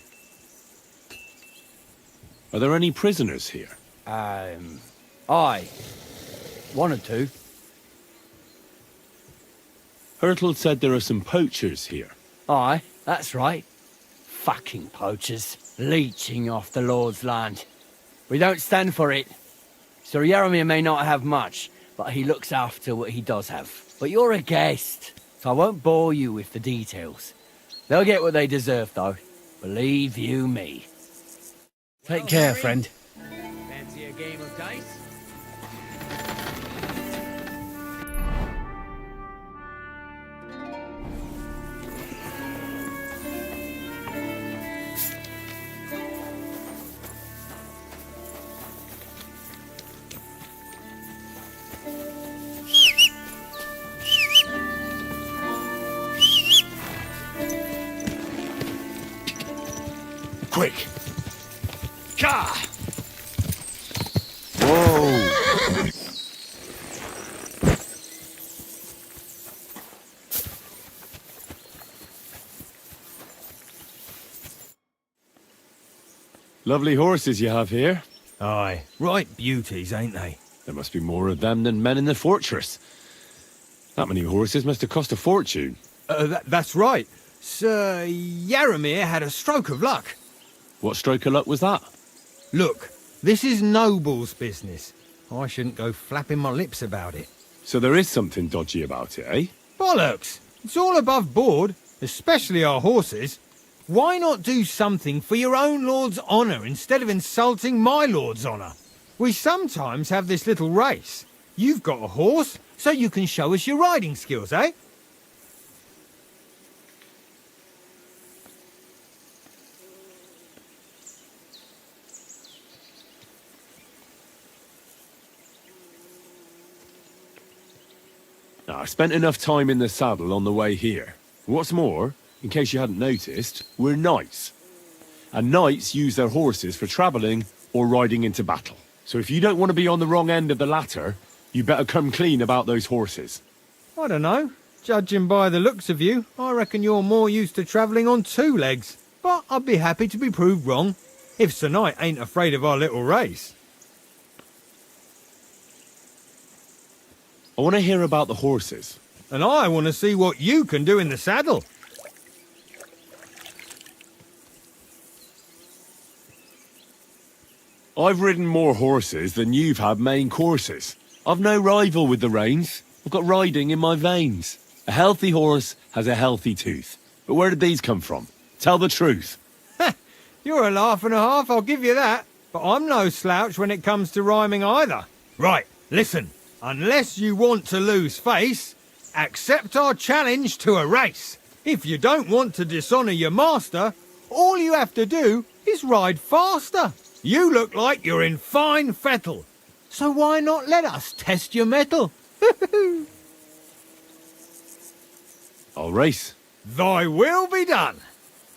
Are there any prisoners here? Aye. One or two. Hurtle said there are some poachers here. Aye, that's right. Fucking poachers. Leeching off the Lord's land. We don't stand for it. Sir Yaramir may not have much, but he looks after what he does have. But you're a guest, so I won't bore you with the details. They'll get what they deserve, though. Believe you me. Take care, friend. Fancy a game of dice? Quick! Ka! Whoa! Lovely horses you have here. Aye, right beauties, ain't they? There must be more of them than men in the fortress. That many horses must have cost a fortune. That's right. Sir Yaramir had a stroke of luck. What stroke of luck was that? Look, this is noble's business. I shouldn't go flapping my lips about it. So there is something dodgy about it, eh? Bollocks! It's all above board, especially our horses. Why not do something for your own lord's honour instead of insulting my lord's honour? We sometimes have this little race. You've got a horse, so you can show us your riding skills, eh? I spent enough time in the saddle on the way here. What's more, in case you hadn't noticed, we're knights. And knights use their horses for travelling or riding into battle. So if you don't want to be on the wrong end of the latter, you better come clean about those horses. I don't know. Judging by the looks of you, I reckon you're more used to travelling on two legs. But I'd be happy to be proved wrong, if Sir Knight ain't afraid of our little race. I want to hear about the horses. And I want to see what you can do in the saddle. I've ridden more horses than you've had main courses. I've no rival with the reins. I've got riding in my veins. A healthy horse has a healthy tooth. But where did these come from? Tell the truth. You're a laugh and a half, I'll give you that. But I'm no slouch when it comes to rhyming either. Right, listen. Unless you want to lose face, accept our challenge to a race. If you don't want to dishonour your master, all you have to do is ride faster. You look like you're in fine fettle. So why not let us test your mettle? I'll race. Thy will be done.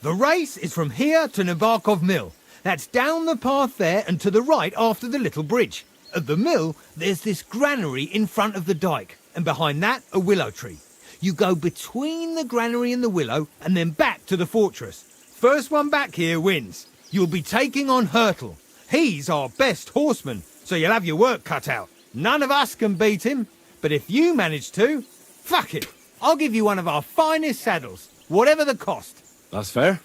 The race is from here to Nabokov Mill. That's down the path there and to the right after the little bridge. At the mill, there's this granary in front of the dyke, and behind that, a willow tree. You go between the granary and the willow, and then back to the fortress. First one back here wins. You'll be taking on Hurtle. He's our best horseman, so you'll have your work cut out. None of us can beat him, but if you manage to, fuck it. I'll give you one of our finest saddles, whatever the cost. That's fair.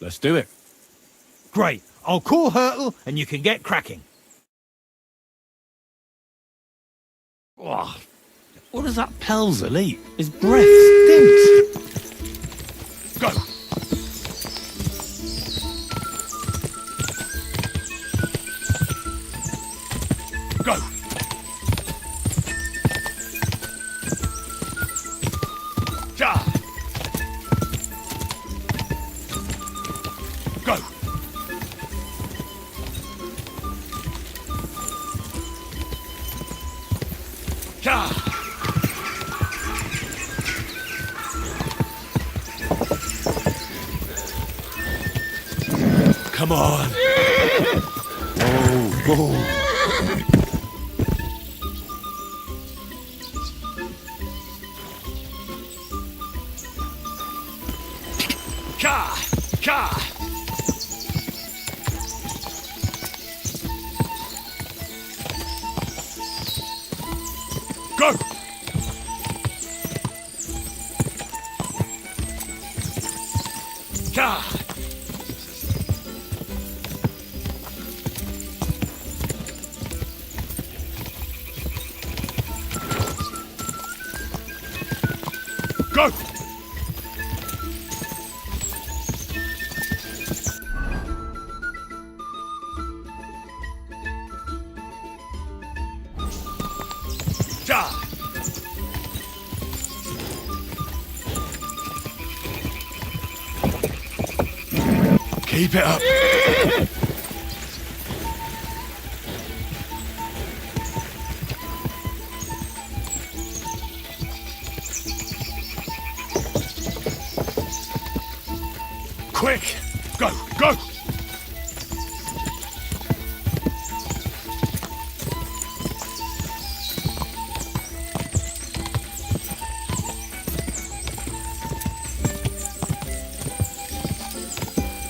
Let's do it. Great. I'll call Hurtle and you can get cracking. Oh, what does that Pelzer eat? His breath stinks. Go! Go! Ja! Go! Ja! Come on! Whoa, whoa! Ka! Ka! Go! Ka! Go! Ja! Keep it up. Quick! Go! Go!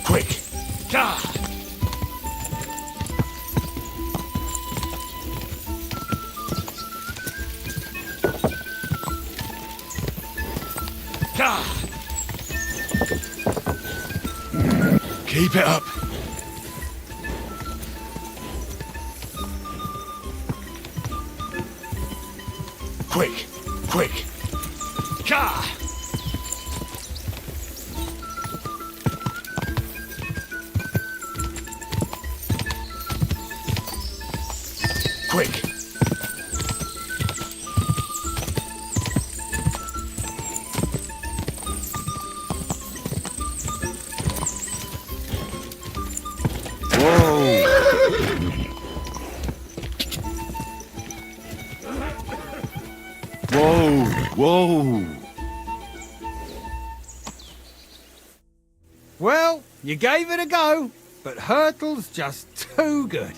Quick! Ja! Ja! Keep it up. Quick! Quick! Ja! Quick! Whoa! Whoa! Well, you gave it a go, but Hurtle's just too good.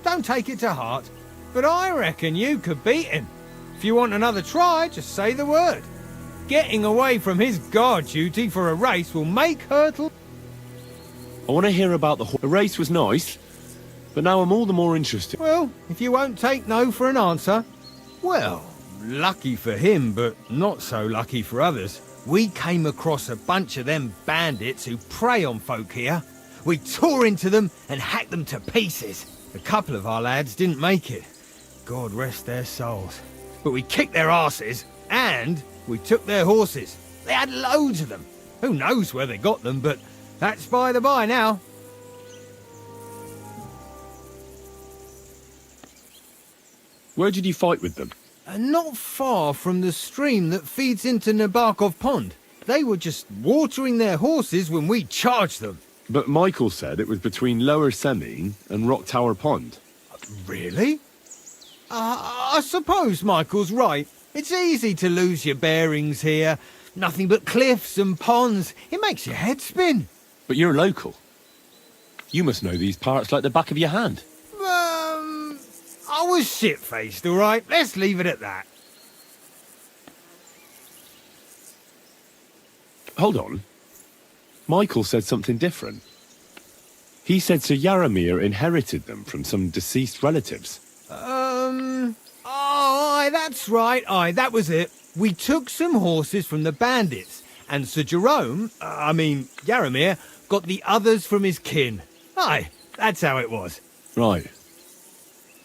Don't take it to heart, but I reckon you could beat him. If you want another try, just say the word. Getting away from his guard duty for a race will make Hurtle... I want to hear about the race was nice, but now I'm all the more interested. Well, if you won't take no for an answer, well, lucky for him, but not so lucky for others. We came across a bunch of them bandits who prey on folk here. We tore into them and hacked them to pieces. A couple of our lads didn't make it. God rest their souls. But we kicked their asses, and we took their horses. They had loads of them. Who knows where they got them, but that's by the by now. Where did you fight with them? Not far from the stream that feeds into Nabokov Pond. They were just watering their horses when we charged them. But Michael said it was between Lower Semine and Rock Tower Pond. Really? I suppose Michael's right. It's easy to lose your bearings here. Nothing but cliffs and ponds. It makes your head spin. But you're local. You must know these parts like the back of your hand. I was shit-faced, all right? Let's leave it at that. Hold on. Michael said something different. He said Sir Yaramir inherited them from some deceased relatives. Aye, that's right. Aye, that was it. We took some horses from the bandits, and Sir Jerome, Yaramir, got the others from his kin. Aye, that's how it was. Right.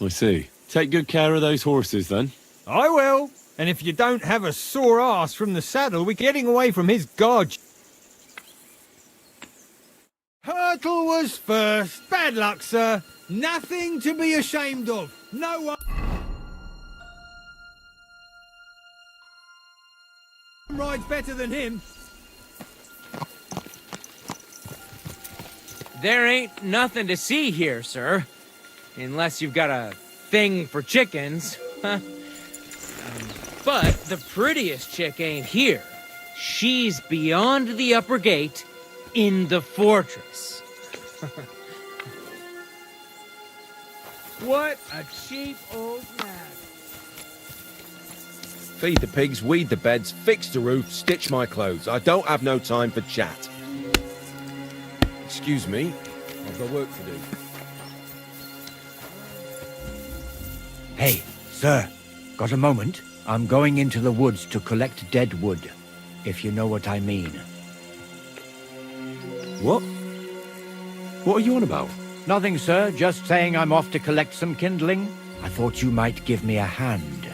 I see. Take good care of those horses, then. I will. And if you don't have a sore ass from the saddle, we're getting away from his god. Hurtle was first. Bad luck, sir. Nothing to be ashamed of. No one rides better than him. There ain't nothing to see here, sir. Unless you've got a thing for chickens. But the prettiest chick ain't here. She's beyond the upper gate in the fortress. What a cheap old man. Feed the pigs, weed the beds, fix the roof, stitch my clothes. I don't have no time for chat. Excuse me, I've got work to do. Hey, sir, got a moment? I'm going into the woods to collect dead wood, if you know what I mean. What? What are you on about? Nothing, sir. Just saying I'm off to collect some kindling. I thought you might give me a hand.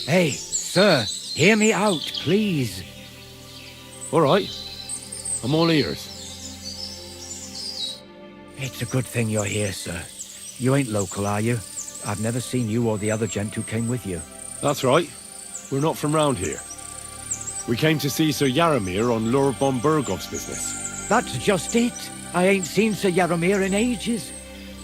Hey, sir, hear me out, please. All right. I'm all ears. It's a good thing you're here, sir. You ain't local, are you? I've never seen you or the other gent who came with you. That's right. We're not from round here. We came to see Sir Yaramir on Lord von Bergov's business. That's just it. I ain't seen Sir Yaramir in ages.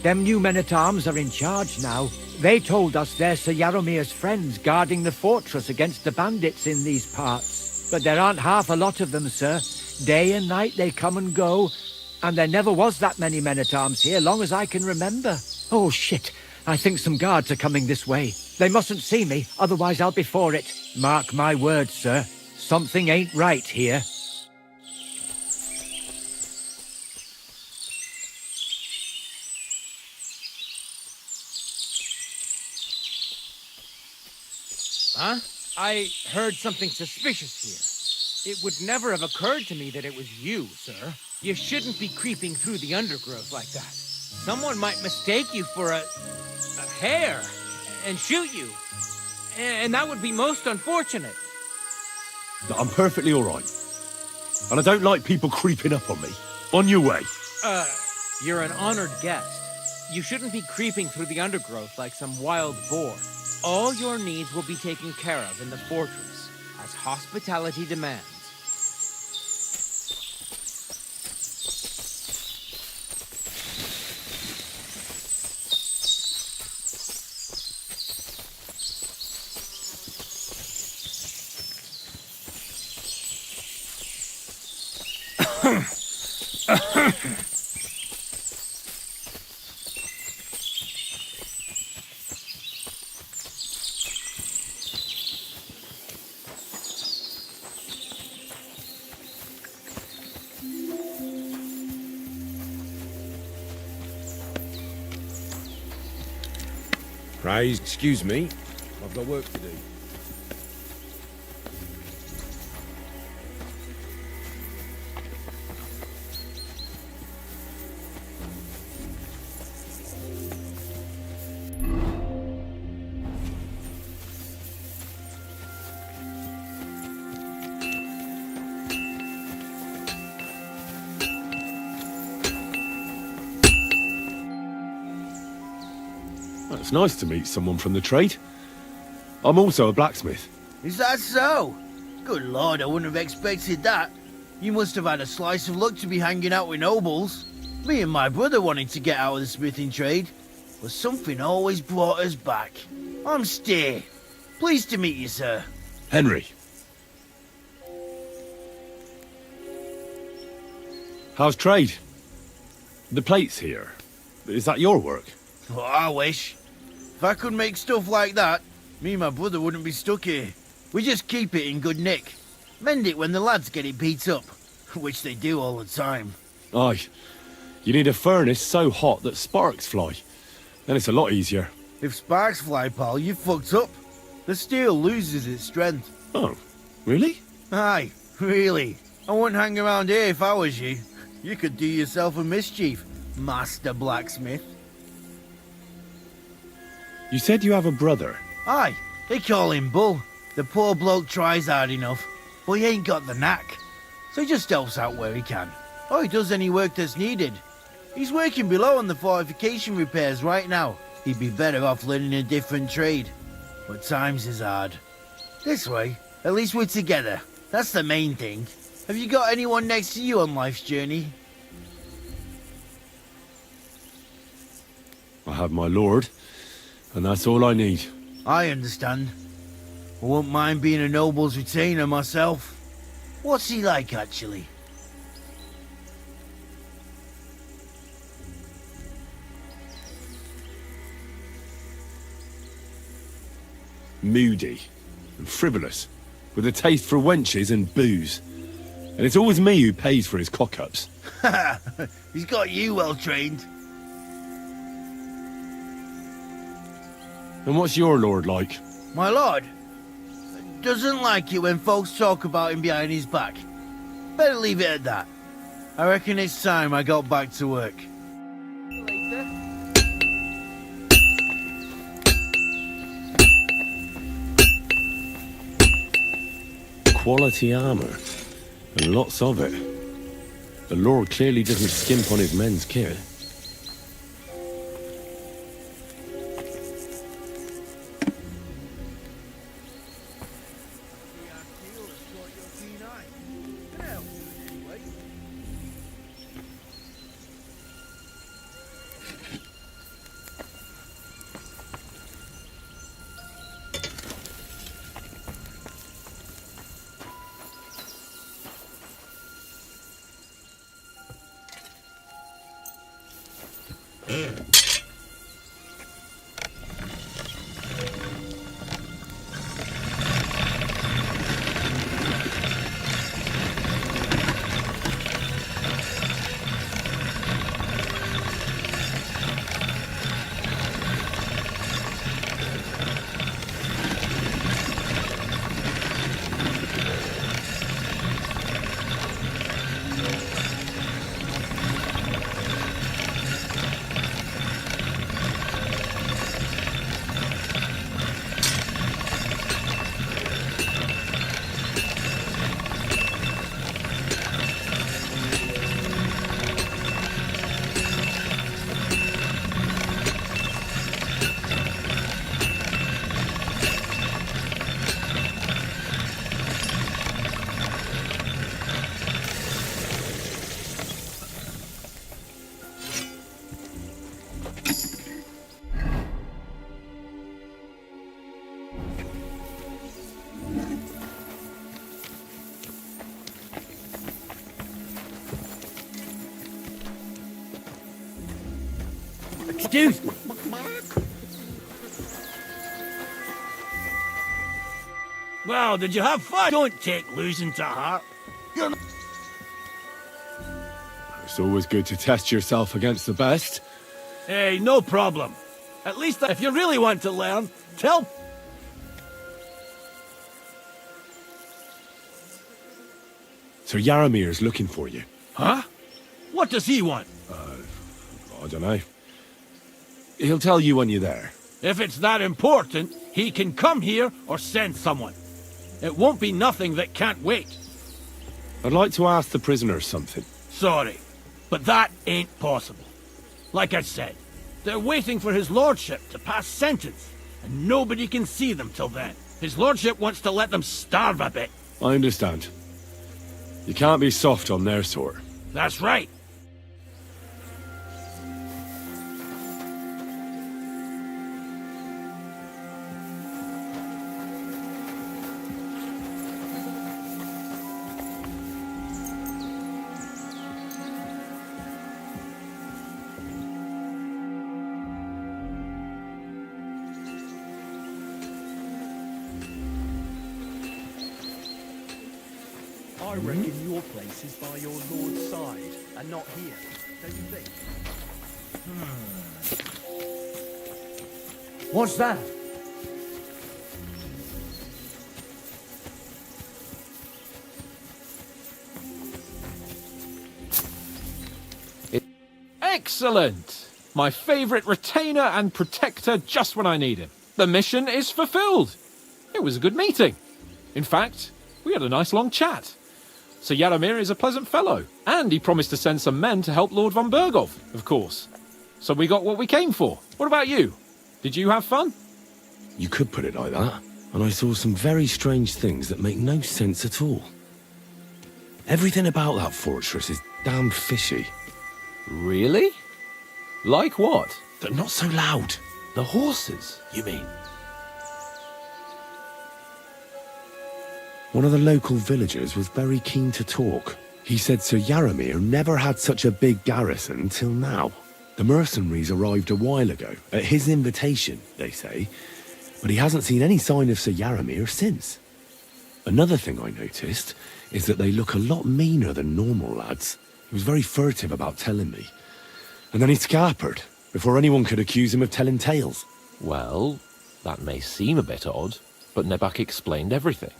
Them new men-at-arms are in charge now. They told us they're Sir Yaromir's friends guarding the fortress against the bandits in these parts. But there aren't half a lot of them, sir. Day and night they come and go. And there never was that many men-at-arms here, long as I can remember. Oh, shit. I think some guards are coming this way. They mustn't see me, otherwise I'll be for it. Mark my words, sir. Something ain't right here. Huh? I heard something suspicious here. It would never have occurred to me that it was you, sir. You shouldn't be creeping through the undergrowth like that. Someone might mistake you for a hare and shoot you. And that would be most unfortunate. I'm perfectly all right. And I don't like people creeping up on me. On your way. You're an honored guest. You shouldn't be creeping through the undergrowth like some wild boar. All your needs will be taken care of in the fortress, as hospitality demands. Praise, excuse me. I've got work to do. Well, it's nice to meet someone from the trade. I'm also a blacksmith. Is that so? Good lord, I wouldn't have expected that. You must have had a slice of luck to be hanging out with nobles. Me and my brother wanted to get out of the smithing trade, but something always brought us back. I'm Stay. Pleased to meet you, sir. Henry. How's trade? The plates here. Is that your work? Well, I wish. If I could make stuff like that, me and my brother wouldn't be stuck here. We just keep it in good nick. Mend it when the lads get it beat up, which they do all the time. Aye. You need a furnace so hot that sparks fly. Then it's a lot easier. If sparks fly, pal, you fucked up. The steel loses its strength. Oh, really? Aye, really. I wouldn't hang around here if I was you. You could do yourself a mischief, Master Blacksmith. You said you have a brother. Aye, they call him Bull. The poor bloke tries hard enough, but he ain't got the knack. So he just helps out where he can. Or he does any work that's needed. He's working below on the fortification repairs right now. He'd be better off learning a different trade. But times is hard. This way, at least we're together. That's the main thing. Have you got anyone next to you on life's journey? I have my lord, and that's all I need. I understand. I won't mind being a noble's retainer myself. What's he like, actually? Moody and frivolous, with a taste for wenches and booze. And it's always me who pays for his cock-ups. He's got you well trained. And what's your lord like? My lord doesn't like it when folks talk about him behind his back. Better leave it at that. I reckon it's time I got back to work. Quality armor, and lots of it. The lord clearly doesn't skimp on his men's kit. dude. Well, did you have fun? Don't take losing to heart. You're not... It's always good to test yourself against the best. Hey, no problem. At least if you really want to learn, tell... Sir Yaramir's looking for you. Huh? What does he want? I don't know. He'll tell you when you're there. If it's that important, he can come here or send someone. It won't be nothing that can't wait. I'd like to ask the prisoners something. Sorry, but that ain't possible. Like I said, they're waiting for his lordship to pass sentence, and nobody can see them till then. His lordship wants to let them starve a bit. I understand. You can't be soft on their sort. That's right. I reckon your place is by your lord's side, and not here, don't you think? What's that? Excellent! My favourite retainer and protector just when I need him. The mission is fulfilled. It was a good meeting. In fact, we had a nice long chat. Sir Yaramir is a pleasant fellow, and he promised to send some men to help Lord von Berghoff, of course. So we got what we came for. What about you? Did you have fun? You could put it like that. And I saw some very strange things that make no sense at all. Everything about that fortress is damn fishy. Really? Like what? They're not so loud. The horses, you mean? One of the local villagers was very keen to talk. He said Sir Yaramir never had such a big garrison till now. The mercenaries arrived a while ago, at his invitation, they say, but he hasn't seen any sign of Sir Yaramir since. Another thing I noticed is that they look a lot meaner than normal lads. He was very furtive about telling me. And then he scarpered, before anyone could accuse him of telling tales. Well, that may seem a bit odd, but Nebak explained everything.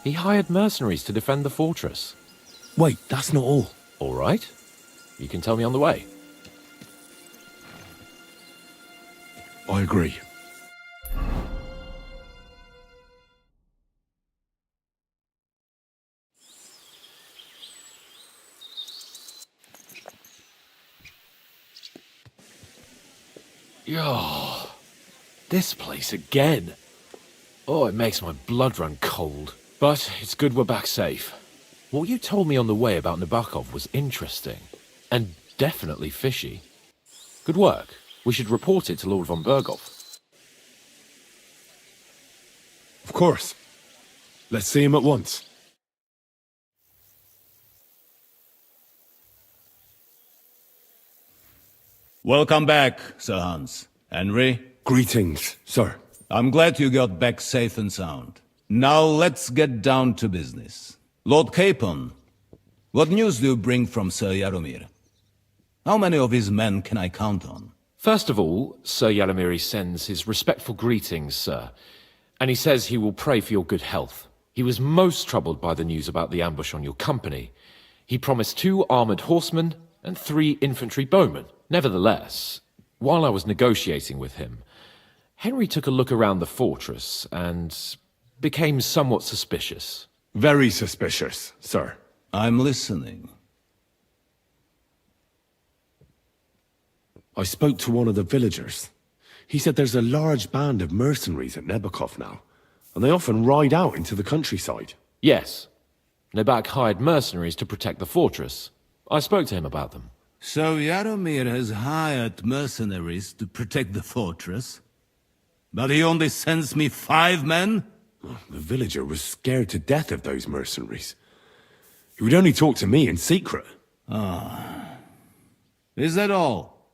He hired mercenaries to defend the fortress. Wait, that's not all. All right. You can tell me on the way. I agree. Oh, this place again. Oh, it makes my blood run cold. But it's good we're back safe. What you told me on the way about Nabokov was interesting. And definitely fishy. Good work. We should report it to Lord von Berghoff. Of course. Let's see him at once. Welcome back, Sir Hans. Henry? Greetings, sir. I'm glad you got back safe and sound. Now let's get down to business. Lord Capon, what news do you bring from Sir Yaromir? How many of his men can I count on? First of all, Sir Yaramiri sends his respectful greetings, sir. And he says he will pray for your good health. He was most troubled by the news about the ambush on your company. He promised 2 armoured horsemen and 3 infantry bowmen. Nevertheless, while I was negotiating with him, Henry took a look around the fortress and became somewhat suspicious. Very suspicious, sir. I'm listening. I spoke to one of the villagers. He said there's a large band of mercenaries at Nebokov now, and they often ride out into the countryside. Yes. Nebak hired mercenaries to protect the fortress. I spoke to him about them. So Yaromir has hired mercenaries to protect the fortress? But he only sends me 5 men? The villager was scared to death of those mercenaries. He would only talk to me in secret. Ah. Is that all?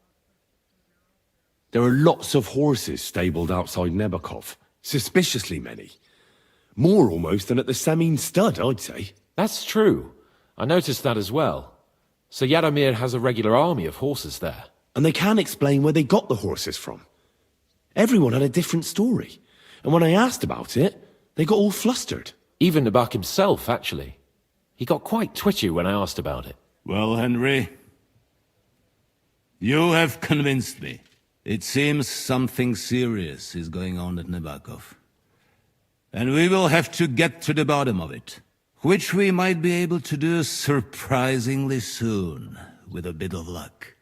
There are lots of horses stabled outside Nebakov. Suspiciously many. More almost than at the Samin stud, I'd say. That's true. I noticed that as well. So Yadomir has a regular army of horses there. And they can't explain where they got the horses from. Everyone had a different story. And when I asked about it, they got all flustered. Even Nabak himself, actually. He got quite twitchy when I asked about it. Well, Henry, you have convinced me. It seems something serious is going on at Nebakov. And we will have to get to the bottom of it. Which we might be able to do surprisingly soon, with a bit of luck.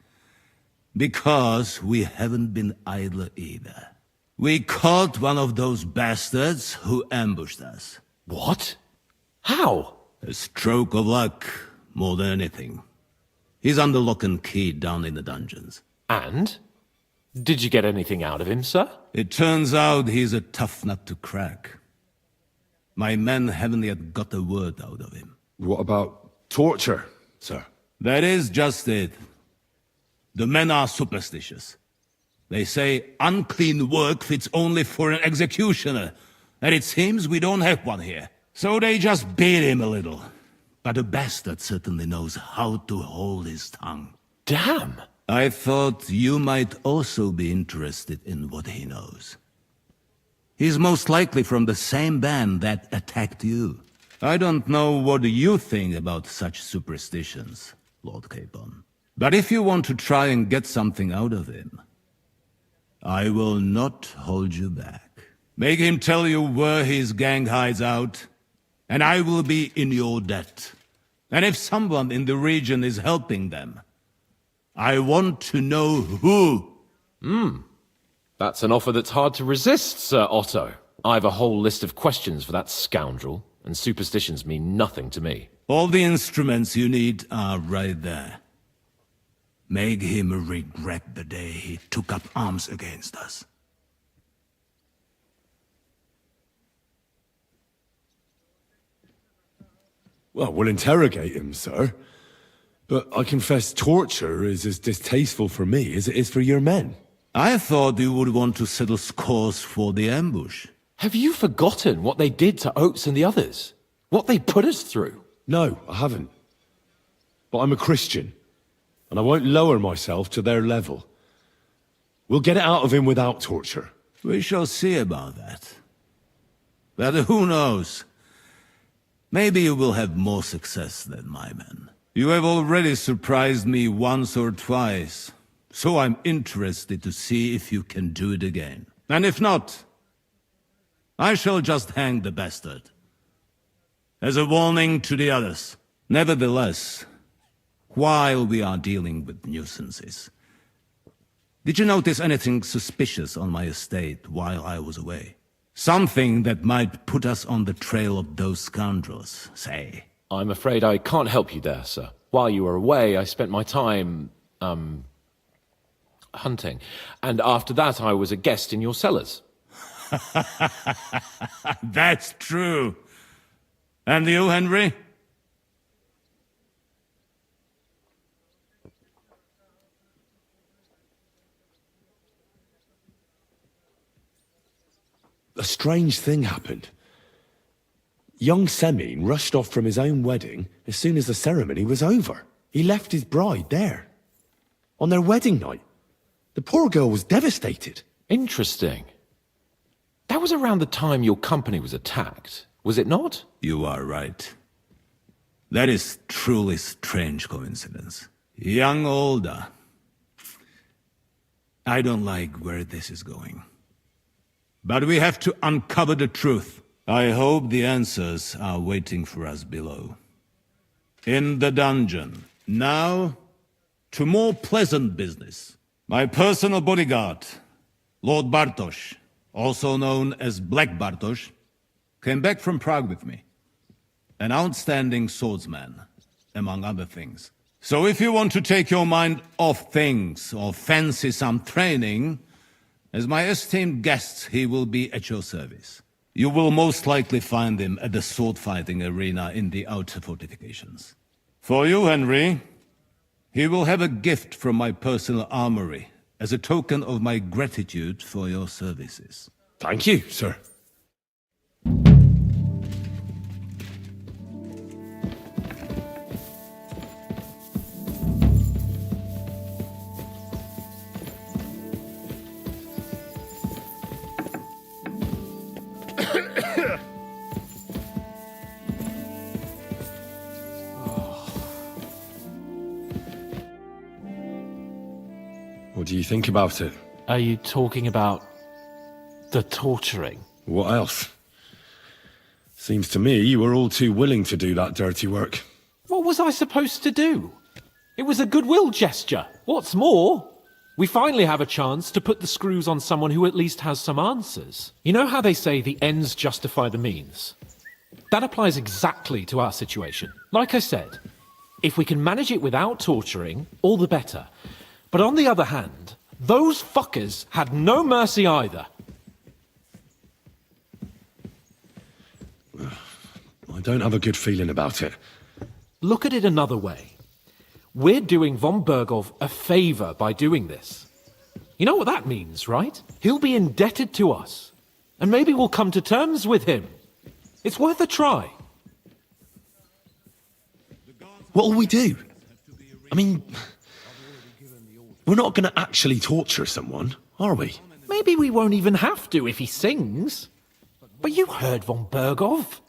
Because we haven't been idle either. We caught one of those bastards who ambushed us. What? How? A stroke of luck, more than anything. He's under lock and key down in the dungeons. And? Did you get anything out of him, sir? It turns out he's a tough nut to crack. My men haven't yet got a word out of him. What about torture, sir? That is just it. The men are superstitious. They say unclean work fits only for an executioner, and it seems we don't have one here. So they just beat him a little. But the bastard certainly knows how to hold his tongue. Damn! I thought you might also be interested in what he knows. He's most likely from the same band that attacked you. I don't know what you think about such superstitions, Lord Capon. But if you want to try and get something out of him, I will not hold you back. Make him tell you where his gang hides out, and I will be in your debt. And if someone in the region is helping them, I want to know who. That's an offer that's hard to resist, Sir Otto. I've a whole list of questions for that scoundrel, and superstitions mean nothing to me. All the instruments you need are right there. Make him regret the day he took up arms against us. Well, we'll interrogate him, sir. But I confess torture is as distasteful for me as it is for your men. I thought you would want to settle scores for the ambush. Have you forgotten what they did to Oates and the others? What they put us through? No, I haven't. But I'm a Christian, and I won't lower myself to their level. We'll get it out of him without torture. We shall see about that. But who knows? Maybe you will have more success than my men. You have already surprised me once or twice, so I'm interested to see if you can do it again. And if not, I shall just hang the bastard. As a warning to the others. Nevertheless, while we are dealing with nuisances, did you notice anything suspicious on my estate while I was away? Something that might put us on the trail of those scoundrels, say. I'm afraid I can't help you there, sir. While you were away, I spent my time, hunting. And after that, I was a guest in your cellars. That's true. And you, Henry? A strange thing happened. Young Semyon rushed off from his own wedding as soon as the ceremony was over. He left his bride there. On their wedding night. The poor girl was devastated. Interesting. That was around the time your company was attacked, was it not? You are right. That is truly strange coincidence. Young Olda. I don't like where this is going. But we have to uncover the truth. I hope the answers are waiting for us below. In the dungeon. Now, to more pleasant business. My personal bodyguard, Lord Bartosz, also known as Black Bartosz, came back from Prague with me. An outstanding swordsman, among other things. So if you want to take your mind off things or fancy some training, as my esteemed guest, he will be at your service. You will most likely find him at the sword-fighting arena in the outer fortifications. For you, Henry, he will have a gift from my personal armory as a token of my gratitude for your services. Thank you, sir. What do you think about it? Are you talking about the torturing? What else? Seems to me you were all too willing to do that dirty work. What was I supposed to do? It was a goodwill gesture. What's more, we finally have a chance to put the screws on someone who at least has some answers. You know how they say the ends justify the means? That applies exactly to our situation. Like I said, if we can manage it without torturing, all the better. But on the other hand, those fuckers had no mercy either. I don't have a good feeling about it. Look at it another way. We're doing von Berghoff a favor by doing this. You know what that means, right? He'll be indebted to us. And maybe we'll come to terms with him. It's worth a try. What'll we do? I mean, we're not going to actually torture someone, are we? Maybe we won't even have to if he sings. But you heard von Berghoff.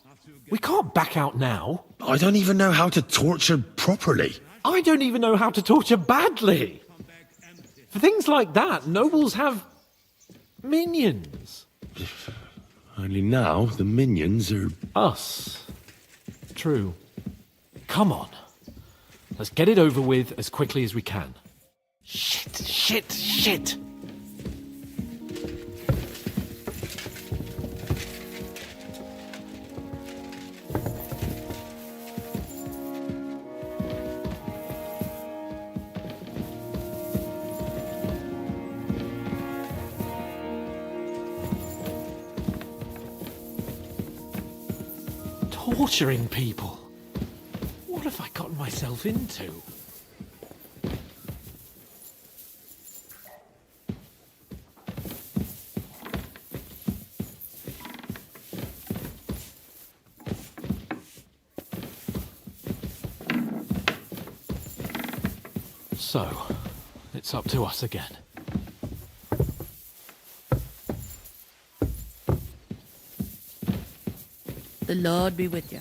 We can't back out now. I don't even know how to torture properly. I don't even know how to torture badly. For things like that, nobles have minions. Only now the minions are... Us. True. Come on. Let's get it over with as quickly as we can. Shit. Torturing people. What have I gotten myself into? So, it's up to us again. The Lord be with you.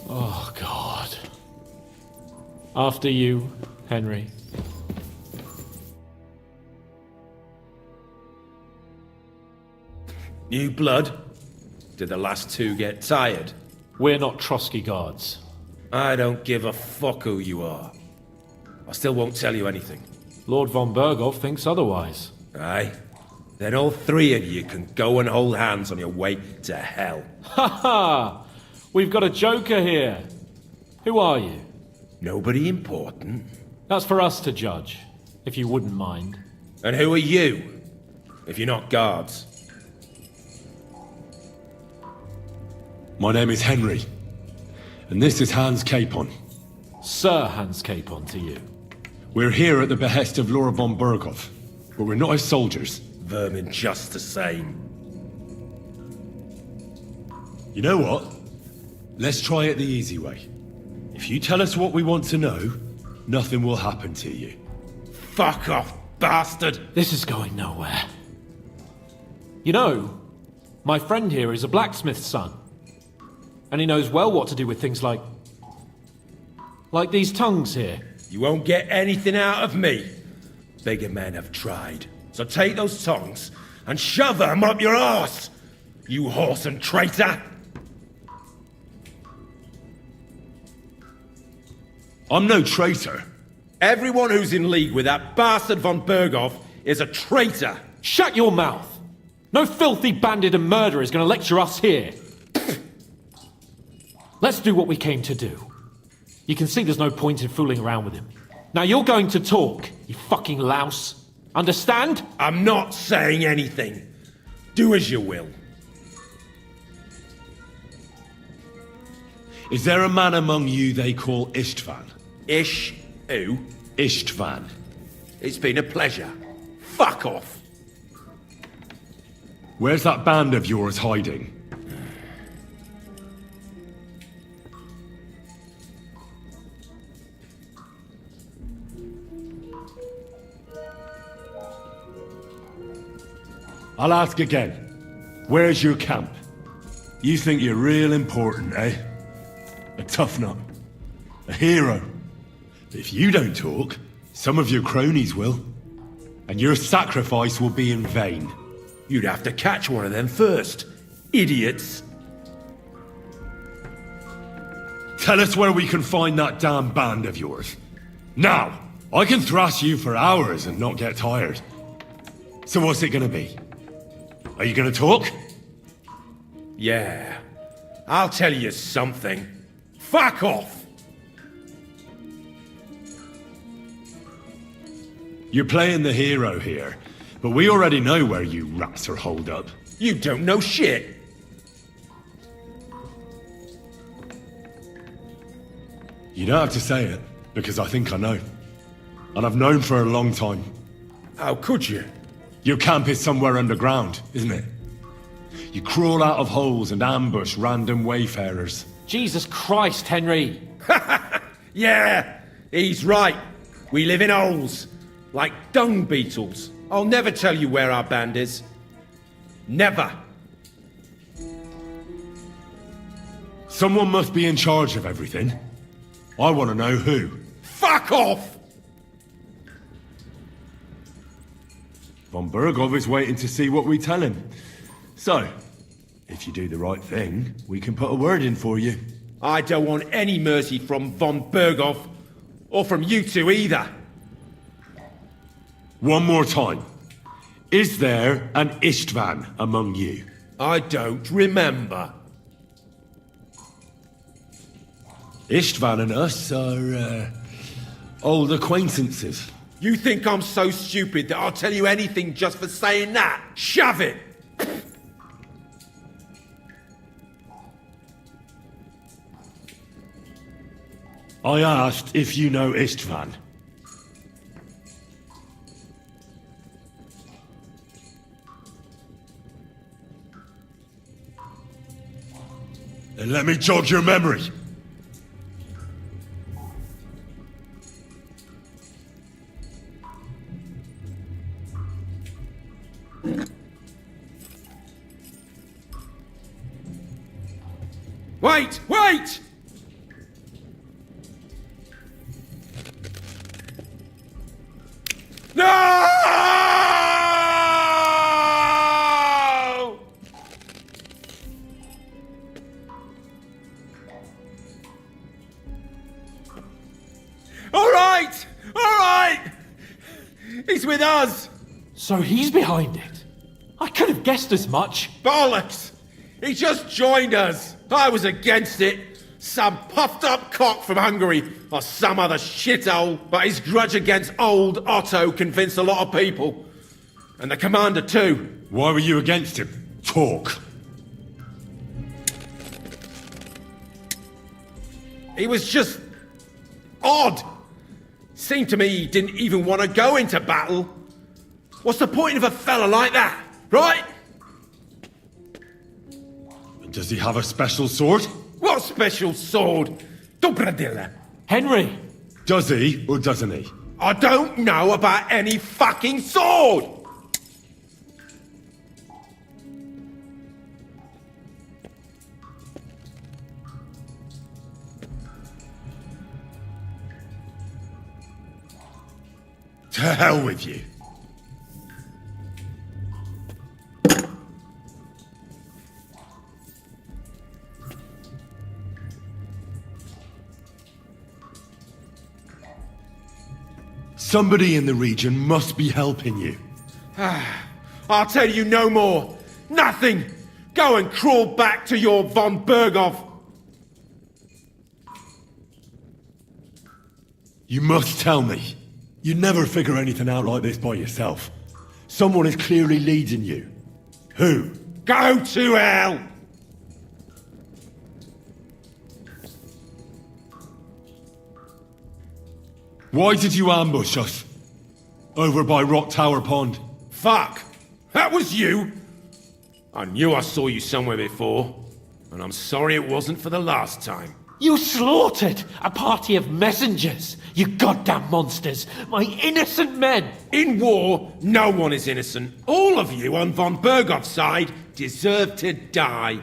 Oh, God. After you, Henry. New blood? Did the last two get tired? We're not Trotsky guards. I don't give a fuck who you are. I still won't tell you anything. Lord von Berghoff thinks otherwise. Aye? Then all three of you can go and hold hands on your way to hell. Ha ha! We've got a joker here. Who are you? Nobody important. That's for us to judge, if you wouldn't mind. And who are you, if you're not guards? My name is Henry, and this is Hans Capon. Sir Hans Capon to you. We're here at the behest of Laura von Berghoff, but we're not his soldiers. Vermin just the same. You know what? Let's try it the easy way. If you tell us what we want to know, nothing will happen to you. Fuck off, bastard! This is going nowhere. You know, my friend here is a blacksmith's son. And he knows well what to do with things like these tongues here. You won't get anything out of me. Bigger men have tried. So take those tongues and shove them up your arse, you horse and traitor! I'm no traitor. Everyone who's in league with that bastard von Berghoff is a traitor! Shut your mouth! No filthy bandit and murderer is going to lecture us here. Let's do what we came to do. You can see there's no point in fooling around with him. Now you're going to talk, you fucking louse. Understand? I'm not saying anything. Do as you will. Is there a man among you they call Istvan? Ish who? Istvan. It's been a pleasure. Fuck off. Where's that band of yours hiding? I'll ask again. Where's your camp? You think you're real important, eh? A tough nut. A hero. But if you don't talk, some of your cronies will. And your sacrifice will be in vain. You'd have to catch one of them first. Idiots. Tell us where we can find that damn band of yours. Now! I can thrash you for hours and not get tired. So what's it gonna be? Are you gonna talk? Yeah. I'll tell you something. Fuck off! You're playing the hero here, but we already know where you rats are holed up. You don't know shit! You don't have to say it, because I think I know. And I've known for a long time. How could you? Your camp is somewhere underground, isn't it? You crawl out of holes and ambush random wayfarers. Jesus Christ, Henry! Yeah, he's right. We live in holes, like dung beetles. I'll never tell you where our band is. Never. Someone must be in charge of everything. I want to know who. Fuck off! Von Bergov is waiting to see what we tell him. So, if you do the right thing, we can put a word in for you. I don't want any mercy from Von Bergov, or from you two either. One more time. Is there an Istvan among you? I don't remember. Istvan and us are, old acquaintances. You think I'm so stupid that I'll tell you anything just for saying that? Shove it! I asked if you know Istvan. Then let me jog your memory. Wait! Wait! No! All right! All right! He's with us! So he's behind it? I could have guessed as much. Bollocks! He just joined us! I was against it. Some puffed up cock from Hungary, or some other shithole, but his grudge against old Otto convinced a lot of people. And the commander too. Why were you against him? Talk. He was just odd. Seemed to me he didn't even want to go into battle. What's the point of a fella like that, right? Does he have a special sword? What special sword? Dobradilla. Henry! Does he or doesn't he? I don't know about any fucking sword! To hell with you. Somebody in the region must be helping you. I'll tell you no more. Nothing. Go and crawl back to your Von Berghoff. You must tell me. You'd never figure anything out like this by yourself. Someone is clearly leading you. Who? Go to hell! Why did you ambush us? Over by Rock Tower Pond. Fuck! That was you! I knew I saw you somewhere before, and I'm sorry it wasn't for the last time. You slaughtered a party of messengers, you goddamn monsters! My innocent men! In war, no one is innocent. All of you on von Bergov's side deserve to die.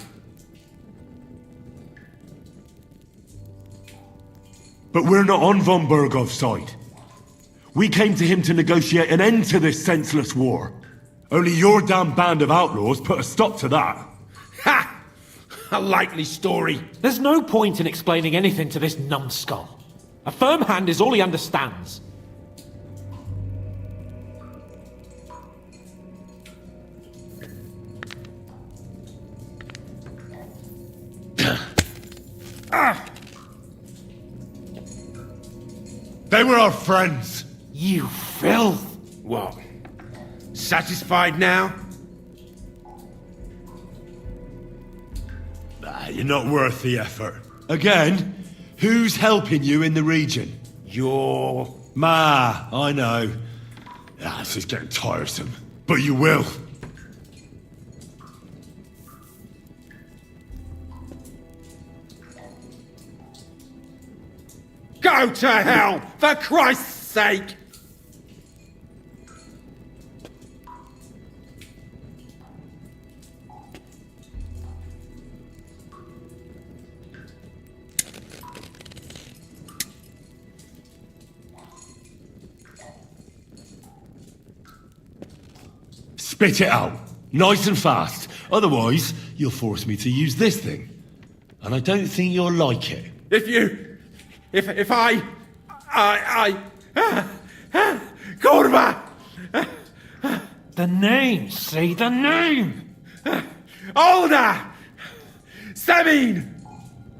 But we're not on von Bergov's side. We came to him to negotiate an end to this senseless war. Only your damn band of outlaws put a stop to that. Ha! A likely story. There's no point in explaining anything to this numbskull. A firm hand is all he understands. They were our friends. You filth! What? Satisfied now? You're not worth the effort. Again, who's helping you in the region? You're... Ma, I know. This is getting tiresome. But you will. Go to hell, for Christ's sake! Spit it out. Nice and fast. Otherwise, you'll force me to use this thing. And I don't think you'll like it. If I... Kurva! The name, say the name! Older! Sabine!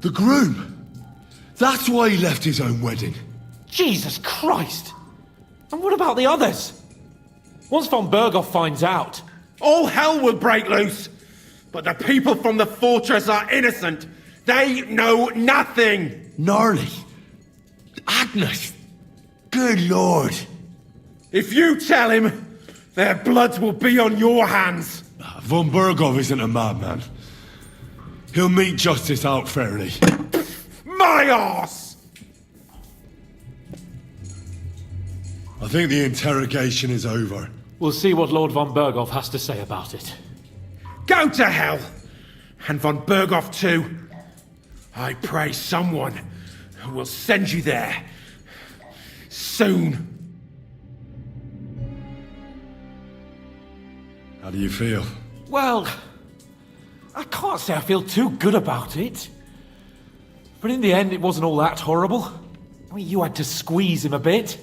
The groom! That's why he left his own wedding. Jesus Christ! And what about the others? Once von Berghoff finds out... All hell will break loose! But the people from the fortress are innocent! They know nothing! Gnarly! Agnes! Good lord! If you tell him, their blood will be on your hands! Von Berghoff isn't a madman. He'll meet justice out fairly. My arse! I think the interrogation is over. We'll see what Lord von Berghoff has to say about it. Go to hell! And von Berghoff too. I pray someone will send you there. Soon. How do you feel? Well, I can't say I feel too good about it. But in the end, it wasn't all that horrible. I mean, you had to squeeze him a bit.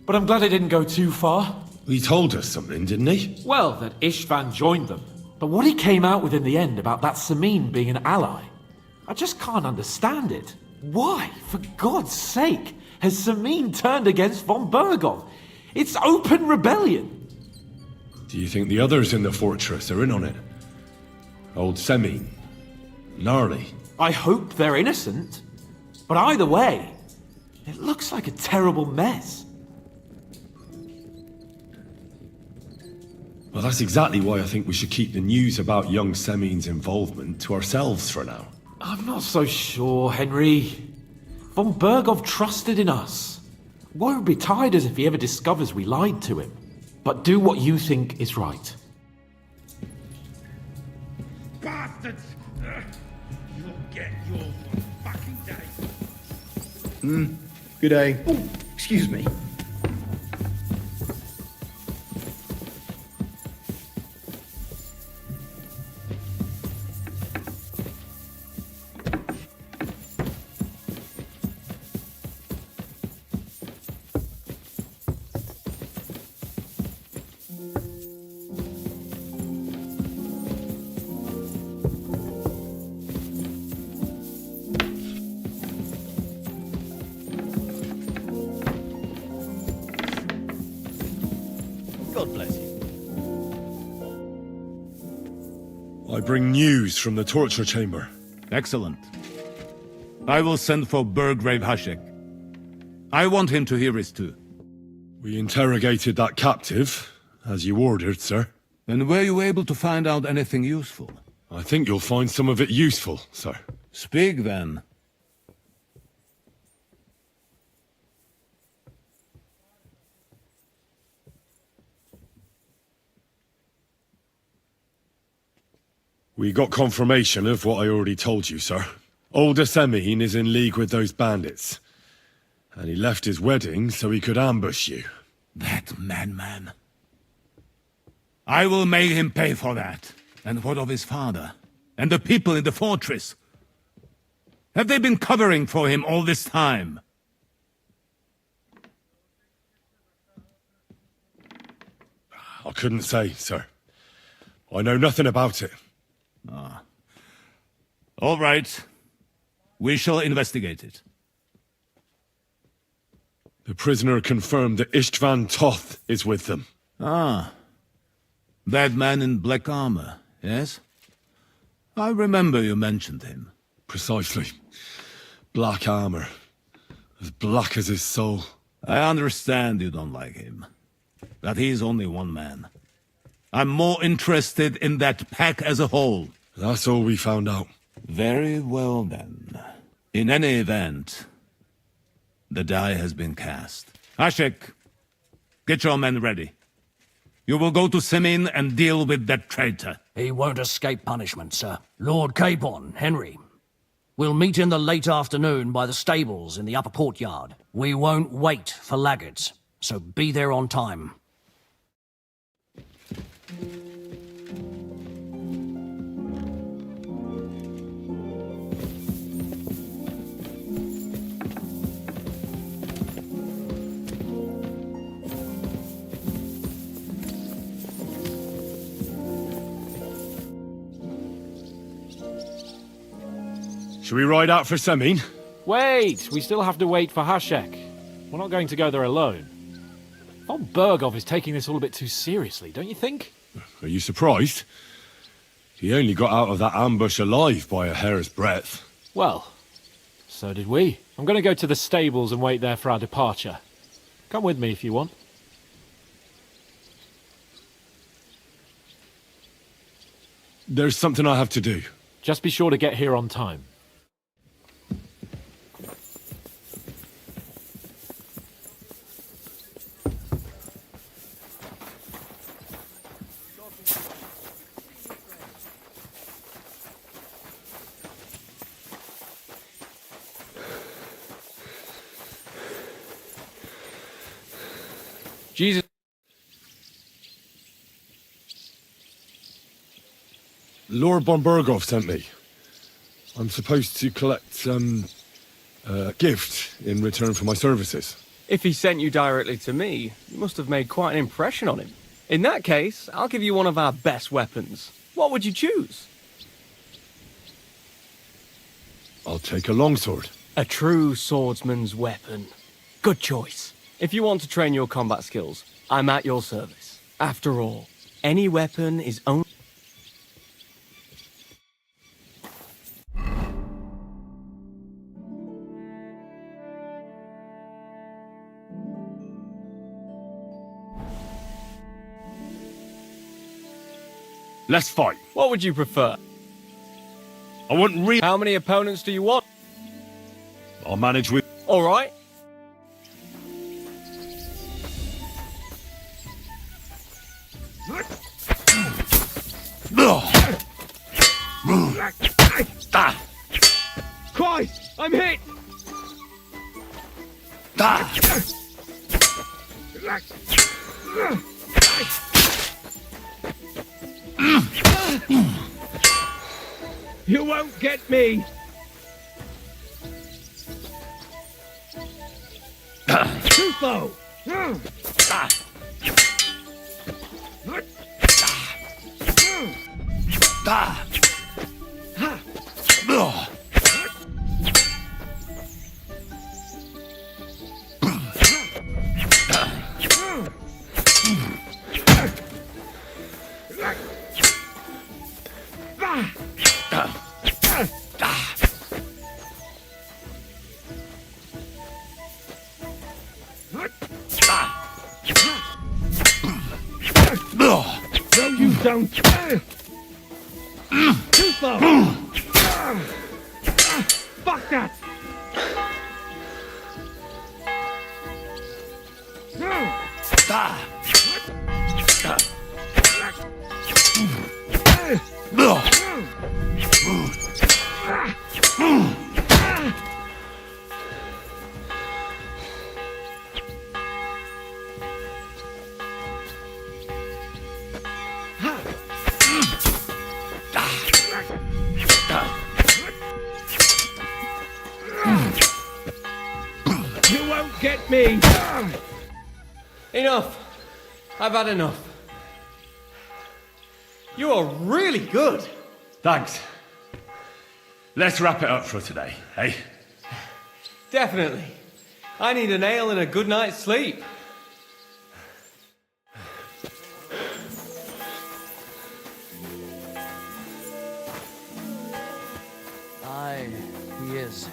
But I'm glad it didn't go too far. He told us something, didn't he? Well, that Istvan joined them. But what he came out with in the end about that Samin being an ally, I just can't understand it. Why, for God's sake, has Samin turned against von Berghoff? It's open rebellion. Do you think the others in the fortress are in on it? Old Semin? Gnarly? I hope they're innocent. But either way, it looks like a terrible mess. Well, that's exactly why I think we should keep the news about young Semin's involvement to ourselves for now. I'm not so sure, Henry. Von Berghoff trusted in us. Won't be tired as if he ever discovers we lied to him. But do what you think is right. Bastards! You'll get yours one fucking day. Good day. Oh, excuse me. God bless you. I bring news from the torture chamber. Excellent. I will send for Burgrave Hashek. I want him to hear it too. We interrogated that captive, as you ordered, sir. And were you able to find out anything useful? I think you'll find some of it useful, sir. Speak then. We got confirmation of what I already told you, sir. Old Semine is in league with those bandits. And he left his wedding so he could ambush you. That madman. I will make him pay for that. And what of his father? And the people in the fortress? Have they been covering for him all this time? I couldn't say, sir. I know nothing about it. Ah. All right. We shall investigate it. The prisoner confirmed that Istvan Toth is with them. Ah. That man in black armor, yes? I remember you mentioned him. Precisely. Black armor. As black as his soul. I understand you don't like him. But he's only one man. I'm more interested in that pack as a whole. That's all we found out. Very well, then. In any event, the die has been cast. Hashek, get your men ready. You will go to Semine and deal with that traitor. He won't escape punishment, sir. Lord Capon, Henry. We'll meet in the late afternoon by the stables in the upper courtyard. We won't wait for laggards, so be there on time. Should we ride out for Semine? Wait! We still have to wait for Hashek. We're not going to go there alone. Old Burgov is taking this all a bit too seriously, don't you think? Are you surprised? He only got out of that ambush alive by a hair's breadth. Well, so did we. I'm going to go to the stables and wait there for our departure. Come with me if you want. There's something I have to do. Just be sure to get here on time. Jesus. Lord von Burgov sent me. I'm supposed to collect, a gift in return for my services. If he sent you directly to me, you must have made quite an impression on him. In that case, I'll give you one of our best weapons. What would you choose? I'll take a longsword. A true swordsman's weapon. Good choice. If you want to train your combat skills, I'm at your service. After all, any weapon is only... Let's fight. What would you prefer? I want real... How many opponents do you want? I'll manage with... All right. Christ! I'm hit! You won't get me! Tufo! No, you don't. Too far. Fuck that. You won't get me. Enough. I've had enough. You are really good. Thanks. Let's wrap it up for today, eh? Definitely. I need an ale and a good night's sleep. Aye, he is.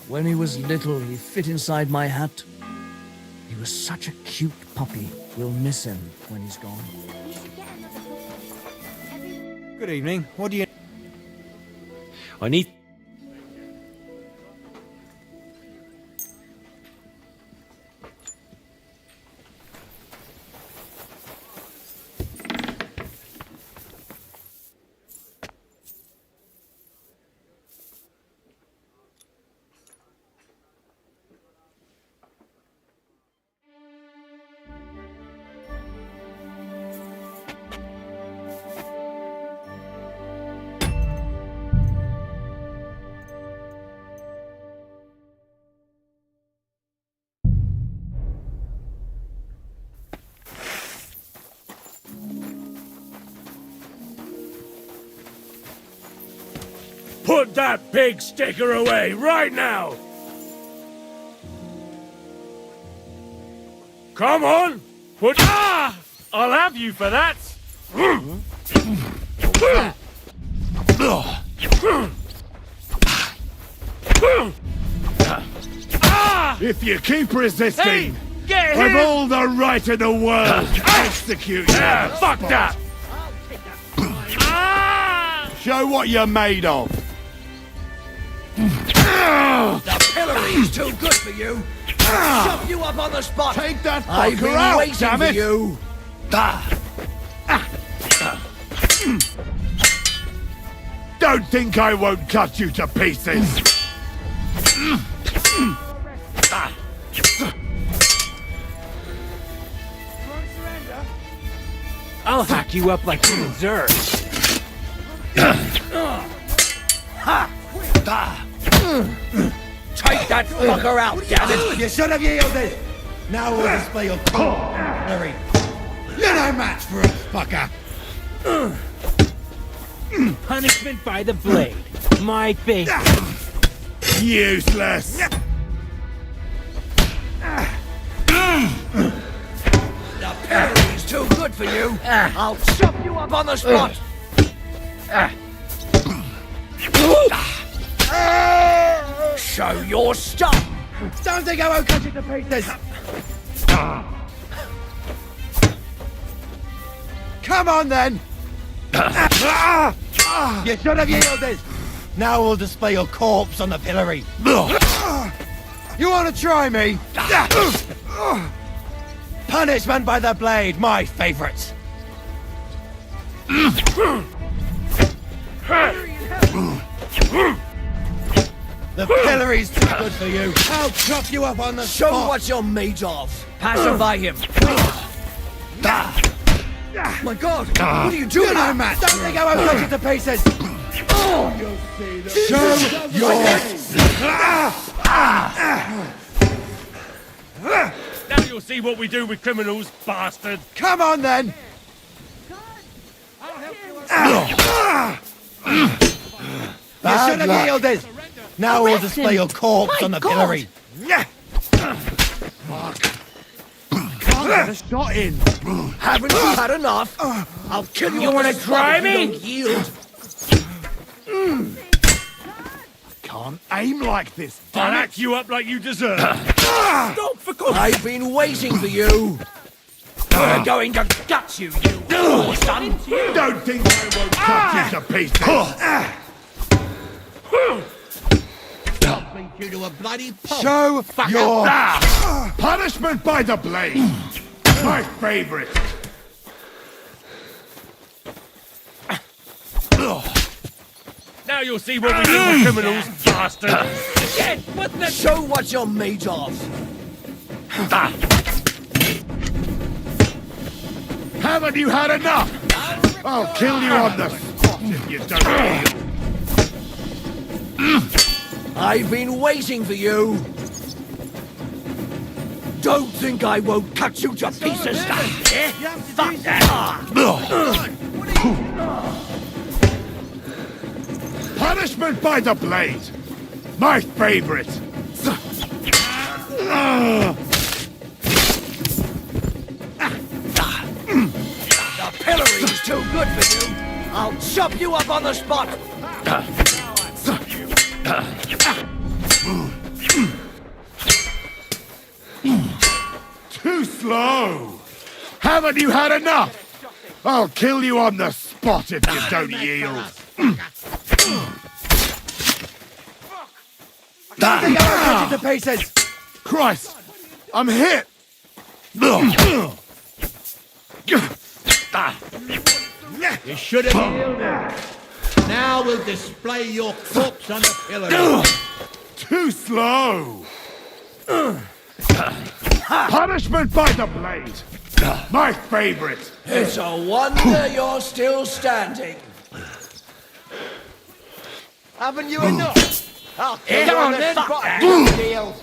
When he was little, he fit inside my hat. He was such a cute puppy. We'll miss him when he's gone. Good evening. What do you... I need... Put that pig sticker away right now! Come on! Put... Ah! I'll have you for that! If you keep resisting, Hey, get I've him! all the right in the world to execute you! Yeah, fuck that! Show what you're made of! The pillory's too good for you. I'll shove you up on the spot. Take that I've fucker been out, waiting damn for it! you. Don't think I won't cut you to pieces! I'll hack you up like you deserve. Take that fucker out, damn it. You should have yielded! Now we'll display your Larry. You're no match for a fucker! Punishment by the blade. My favorite. Useless! The pillory's too good for you. I'll shove you up on the spot. Show your stuff. Don't think I won't cut you to pieces! Come on then! You should have yielded! Now we'll display your corpse on the pillory. You want to try me? Punishment by the blade, my favourite. The pillory's too good for you. I'll chop you up on the Show spot. what you're made of. Pacify him. My God, what are you doing? You're no match. Don't think I won't cut you to pieces. Show your... Now you'll see what we do with criminals, bastard! Come on then! You should have yielded! Now we'll display your corpse on the pillory. Can't get a shot in! Haven't you had enough? I'll kill you. You wanna try me? Don't yield. Can't aim like this! I'll hack you up like you deserve! Stop for God. I've been waiting for you. We're going to gut you, you son! Don't think I won't cut you to pieces! I'll beat you to a bloody pulp. Show fucker. your punishment by the blade! My favorite! Now you'll see what we do with criminals, bastard! Again, what the... Show what you're made of! Haven't you had enough? I'll kill you on the spot if you don't heal. I've been waiting for you! Don't think I won't cut you to pieces! Fuck that! Punishment by the blade! My favorite! The pillory's too good for you! I'll chop you up on the spot! Too slow! Haven't you had enough? I'll kill you on the spot if you don't yield. Don't think I'll cut you to pieces! Christ! I'm hit! You should have yielded. Now we'll display your corpse on the pillory. Too slow! Punishment by the blade! My favorite! It's a wonder you're still standing. Haven't you enough? I'll kill Come you on the then, spot. fuck. Deal.